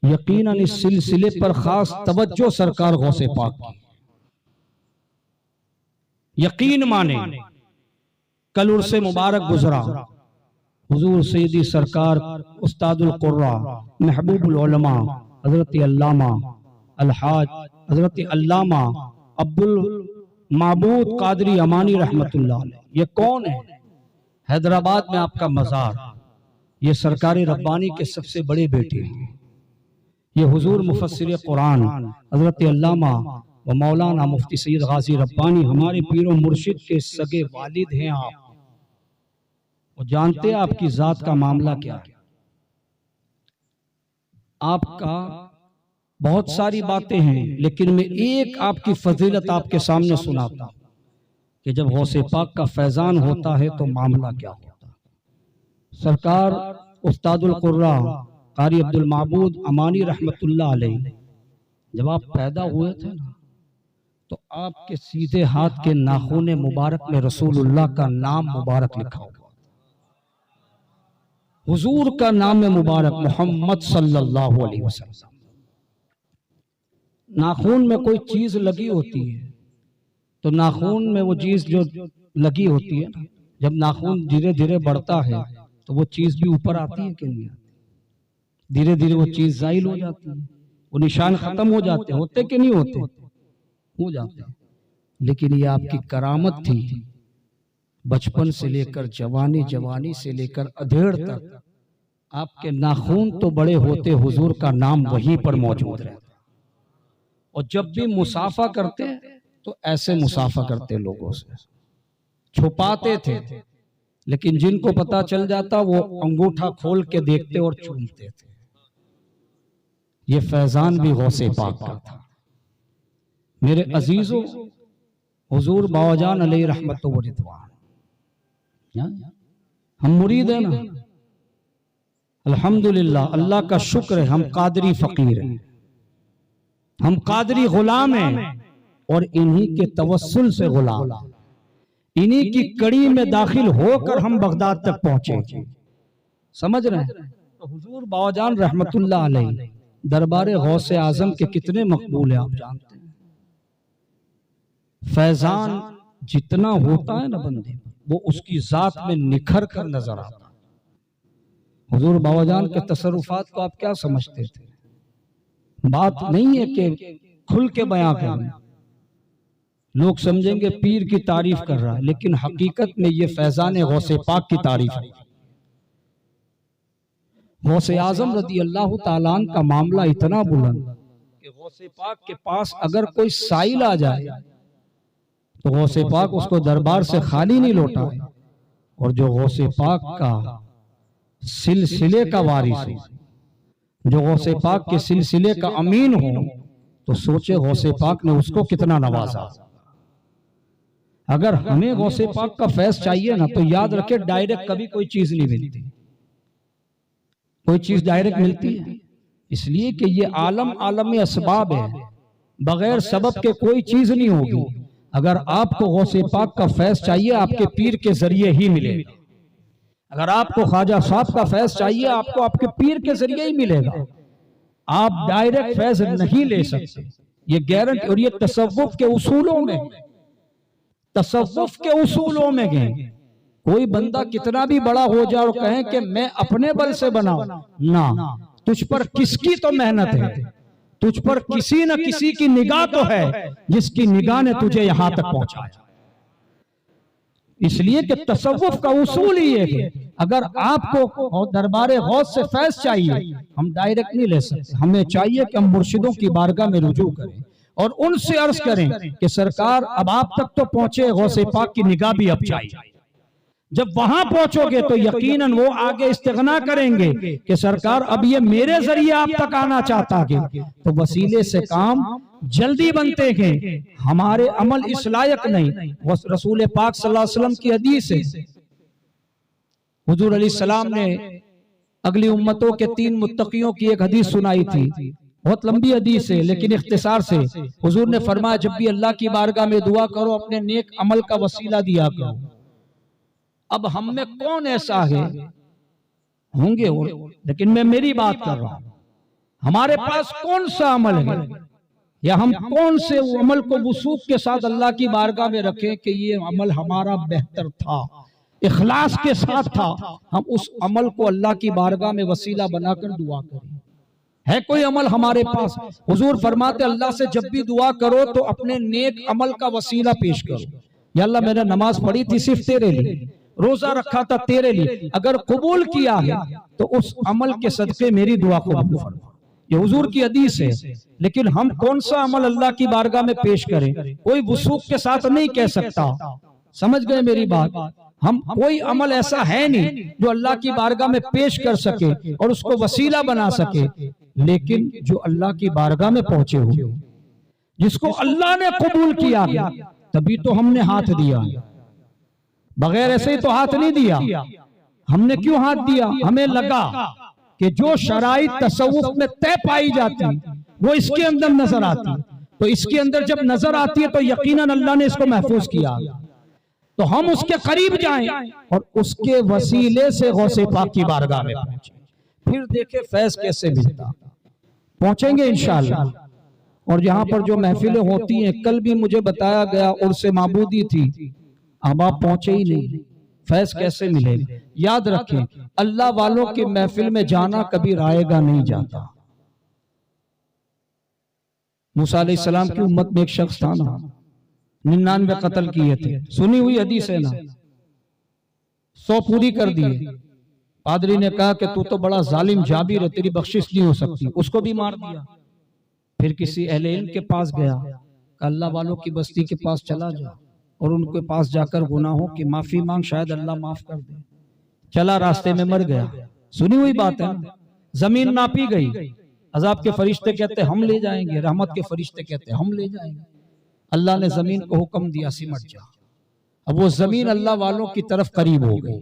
यकीनन इस सिलसिले पर खास तवज्जो सरकार गौसे पाक की। यकीन माने कल उर्से मुबारक गुजरा, हुजूर सैयदी सरकार उस्तादुल कुर्रा महबूबुल उलमा हजरत अल्लामा अलहाज हजरत अल्लामा अब्दुल माबूद कादरी अमानी रहमतुल्लाह अलैह। ये कौन है? हैदराबाद में आपका मजार, ये सरकारी रब्बानी के सबसे बड़े बेटे हैं। ये हुजूर मुफस्सिर कुरान हजरत अल्लामा व मौलाना मुफ्ती सैयद गाजी रब्बानी हमारे पीरो मुर्शिद के सगे वालिद हैं। आप वो जानते हैं आपकी जात का मामला क्या है। आपका बहुत सारी बातें हैं, लेकिन मैं एक आपकी फजीलत आपके सामने सुनाता हूं कि जब गौसे पाक का फैजान होता है तो मामला क्या होता है। सरकार उस्तादुल कुर्रा कारी अब्दुल माबूद अमानी रहमतुल्लाह अलैह, जब आप पैदा हुए थे ना, तो आपके सीधे हाथ के नाखून मुबारक में रसूलुल्लाह का नाम मुबारक लिखा हुआ, हुजूर का नाम मुबारक मोहम्मद सल्लल्लाहु अलैहि वसल्लम। नाखून में कोई चीज लगी होती है तो नाखून में वो चीज जो लगी होती है ना, जब नाखून धीरे धीरे बढ़ता है तो वो चीज भी ऊपर आती है कि नहीं आती? धीरे धीरे वो चीज जाहिल हो जाती है, वो निशान खत्म हो जाते होते कि नहीं होते? हो जाते हैं। लेकिन ये आपकी करामत थी, बचपन से लेकर जवानी, जवानी से लेकर अधेड़ तक आपके नाखून तो बड़े होते, हुजूर का नाम वहीं पर मौजूद रहता। और जब भी मुसाफा करते तो ऐसे मुसाफा करते, लोगों से छुपाते थे, लेकिन जिनको पता चल जाता वो अंगूठा खोल के देखते और चूमते थे। ये फैजान भी गौसे पाक का था। मेरे अजीजों, हुजूर बावजान अलैहि रहमत व रिदवान, हम मुरीद हैं ना, अल्हम्दुलिल्लाह, अल्लाह का शुक्र है, हम कादरी फकीर हैं, हम कादरी गुलाम हैं और इन्हीं के तवस्सुल से गुलाम, इन्हीं की कड़ी में दाखिल होकर हम बगदाद तक पहुंचे। समझ रहे हैं? तो हुजूर बावजान रहमतुल्लाह अलैहि दरबार गौसे आजम के कितने मकबूल है आप जानते हैं। फैजान जितना होता है ना बंदे, वो उसकी जात में निखर कर नजर आता। हुजूर बावजान के तसर्रुफात को आप क्या समझते थे? बात नहीं है कि खुल के बयां करें, लोग समझेंगे पीर की तारीफ कर रहा है, लेकिन हकीकत में ये फैजान गौसे पाक की तारीफ है। गौसे आजम रदी अल्लाह ताला अन्हु का मामला इतना बुलंद कि गौसे पाक के पास अगर कोई साइल आ जाए तो गौसे पाक उसको दरबार से खाली नहीं लौटाए, और जो गौसे पाक का सिलसिले का वारिस हो, जो गौसे पाक के सिलसिले का अमीन हो, तो सोचे गौसे पाक ने उसको कितना नवाजा। अगर हमें गौसे पाक का फैज चाहिए ना, तो याद रखे डायरेक्ट कभी कोई चीज नहीं मिलती, कोई चीज डायरेक्ट मिलती है, इसलिए कि ये आलम आलम असबाब है, बगैर सबब के कोई चीज नहीं होगी। अगर आपको गौसे पाक का फैज चाहिए, आपके पीर के जरिए ही मिलेगा। अगर आपको ख्वाजा साहब का फैज चाहिए, आपको आपके पीर के जरिए ही मिलेगा। आप डायरेक्ट फैज नहीं ले सकते, ये गारंटी। और ये तसव्वुफ के उसूलों में, तसव्वुफ के उसूलों में गए, कोई बंदा कितना भी बड़ा हो जाए और कहे कि मैं अपने बल से बनाऊं ना, तुझ पर किसकी तो मेहनत है, तुझ पर किसी न किसी की निगाह तो है जिसकी निगाह ने तुझे यहां तक पहुंचाया। इसलिए कि तसव्वुफ का उसूल ही है कि अगर आपको दरबारे गौस से फैज चाहिए, हम डायरेक्ट नहीं ले सकते, हमें चाहिए कि हम मुर्शिदों की बारगाह में रुजू करें और उनसे अर्ज करें कि सरकार अब आप तक तो पहुंचे, गौसे पाक की निगाह भी अब चाहिए। जब वहां पहुंचोगे तो यकीनन वो आगे इस्तिग़ना करेंगे कि सरकार अब ये मेरे जरिए आप तक आना चाहता है, तो वसीले से काम जल्दी बनते हैं। हमारे अमल इस लायक नहीं। वो रसूल पाक सल्लल्लाहु अलैहि वसल्लम की हदीस है, हुजूर अलैहिस्सलाम ने अगली उम्मतों के 3 मुत्तकियों की एक हदीस सुनाई थी। बहुत लंबी हदीस है लेकिन इख्तिसार से हुजूर ने फरमाया, जब भी अल्लाह की बारगाह में दुआ करो अपने नेक अमल का वसीला दिया करो। अब हम में कौन ऐसा है, होंगे वो, लेकिन मैं मेरी बात कर रहा हूं, हमारे पास कौन सा अमल है या हम कौन से अमल को वसूख के साथ अल्लाह की बारगाह में रखें कि ये अमल हमारा बेहतर था, इखलास के साथ था, हम उस अमल को अल्लाह की बारगाह में वसीला बनाकर दुआ करें। है कोई अमल हमारे पास? हुजूर फरमाते अल्लाह से जब भी दुआ करो तो अपने नेक अमल का वसीला पेश करो। या अल्लाह मैंने नमाज पढ़ी थी सिर्फ तेरे लिए, रोजा रखा था तेरे लिए, अगर कबूल किया है तो उस अमल के सदके मेरी दुआ को कबूल फरमा। ये हुजूर की हदीस है। लेकिन हम कौन सा अमल अल्लाह की बारगाह में पेश करें, कोई वसूख के साथ नहीं कह सकता। समझ गए मेरी बात? हम कोई अमल ऐसा है नहीं जो अल्लाह की बारगाह में पेश कर सके और उसको वसीला बना सके। लेकिन जो अल्लाह की बारगाह में पहुंचे हुए, जिसको अल्लाह ने कबूल किया गया, तभी तो हमने हाथ दिया, बगैर ऐसे ही तो हाथ नहीं दिया। हमने क्यों हाथ दिया? हमें लगा कि जो शराइत तसव्वुफ में तय पाई जाती वो इसके अंदर नजर आती, तो इसके अंदर जब नजर आती है तो यकीनन अल्लाह ने इसको महफूज किया, तो हम उसके करीब जाएं और उसके वसीले से गौसे पाक की बारगाह में पहुंचे। फिर देखे फैज कैसे मिलता। पहुंचेंगे इंशाअल्लाह। और यहाँ पर जो महफिलें होती हैं, कल भी मुझे बताया गया उर्से माबूदी थी, अब आप पहुंचे ही नहीं, फैज कैसे मिलेगा? याद रखें, अल्लाह वालों की महफिल में जाना कभी रायगा नहीं जाता। मूसा अलैहिस्सलाम की उम्मत में एक शख्स था ना, 99 कत्ल किए थे, सुनी हुई हदीस है ना, 100 पूरी कर दिए। पादरी ने कहा कि तू तो बड़ा जालिम जाबिर है, तेरी बख्शिश नहीं हो सकती, उसको भी मार दिया। फिर किसी अहले इल्म के पास गया, अल्लाह वालों की बस्ती के पास चला जा और उनके पास जाकर गुनाहों की माफी मांग, शायद अल्लाह माफ कर दे। चला, रास्ते में मर गया। सुनी हुई बात है। जमीन नापी गई, अजाब के फरिश्ते कहते हम ले जाएंगे, रहमत के फरिश्ते कहते हम ले जाएंगे। अल्लाह ने जमीन को हुक्म दिया सिमट जा। अब वो जमीन अल्लाह वालों की तरफ करीब हो गई,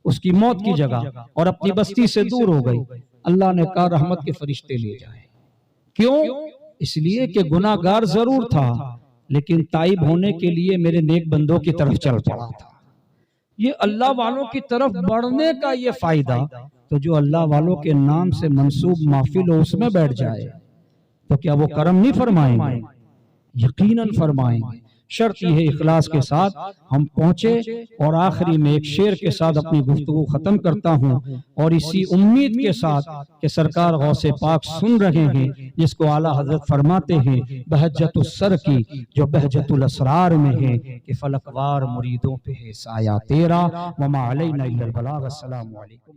उसकी मौत की जगह, और अपनी बस्ती से दूर हो गई। अल्लाह ने कहा रहमत के फरिश्ते ले जाए। क्यों? इसलिए कि गुनाहगार जरूर था लेकिन ताइब होने के लिए मेरे नेक बंदों की तरफ चल पड़ा था। ये अल्लाह वालों की तरफ बढ़ने का ये फायदा, तो जो अल्लाह वालों के नाम से मंसूब महफिल हो उसमें बैठ जाए तो क्या वो करम नहीं फरमाएंगे? यकीनन फरमाएंगे। शर्त यह है इखलास के साथ हम पहुंचे। और आखिरी में एक शेर के साथ अपनी गुफ्तगू खत्म करता हूं, और इसी उम्मीद के साथ कि सरकार गौसे पाक सुन रहे हैं, जिसको आला हजरत फरमाते हैं बहजतुल सर की जो बहजतुल असरार में है कि फलकवार मुरीदों पे है साया तेरा, वमा अलैना इल्लल बलाग। अस्सलामु अलैकुम।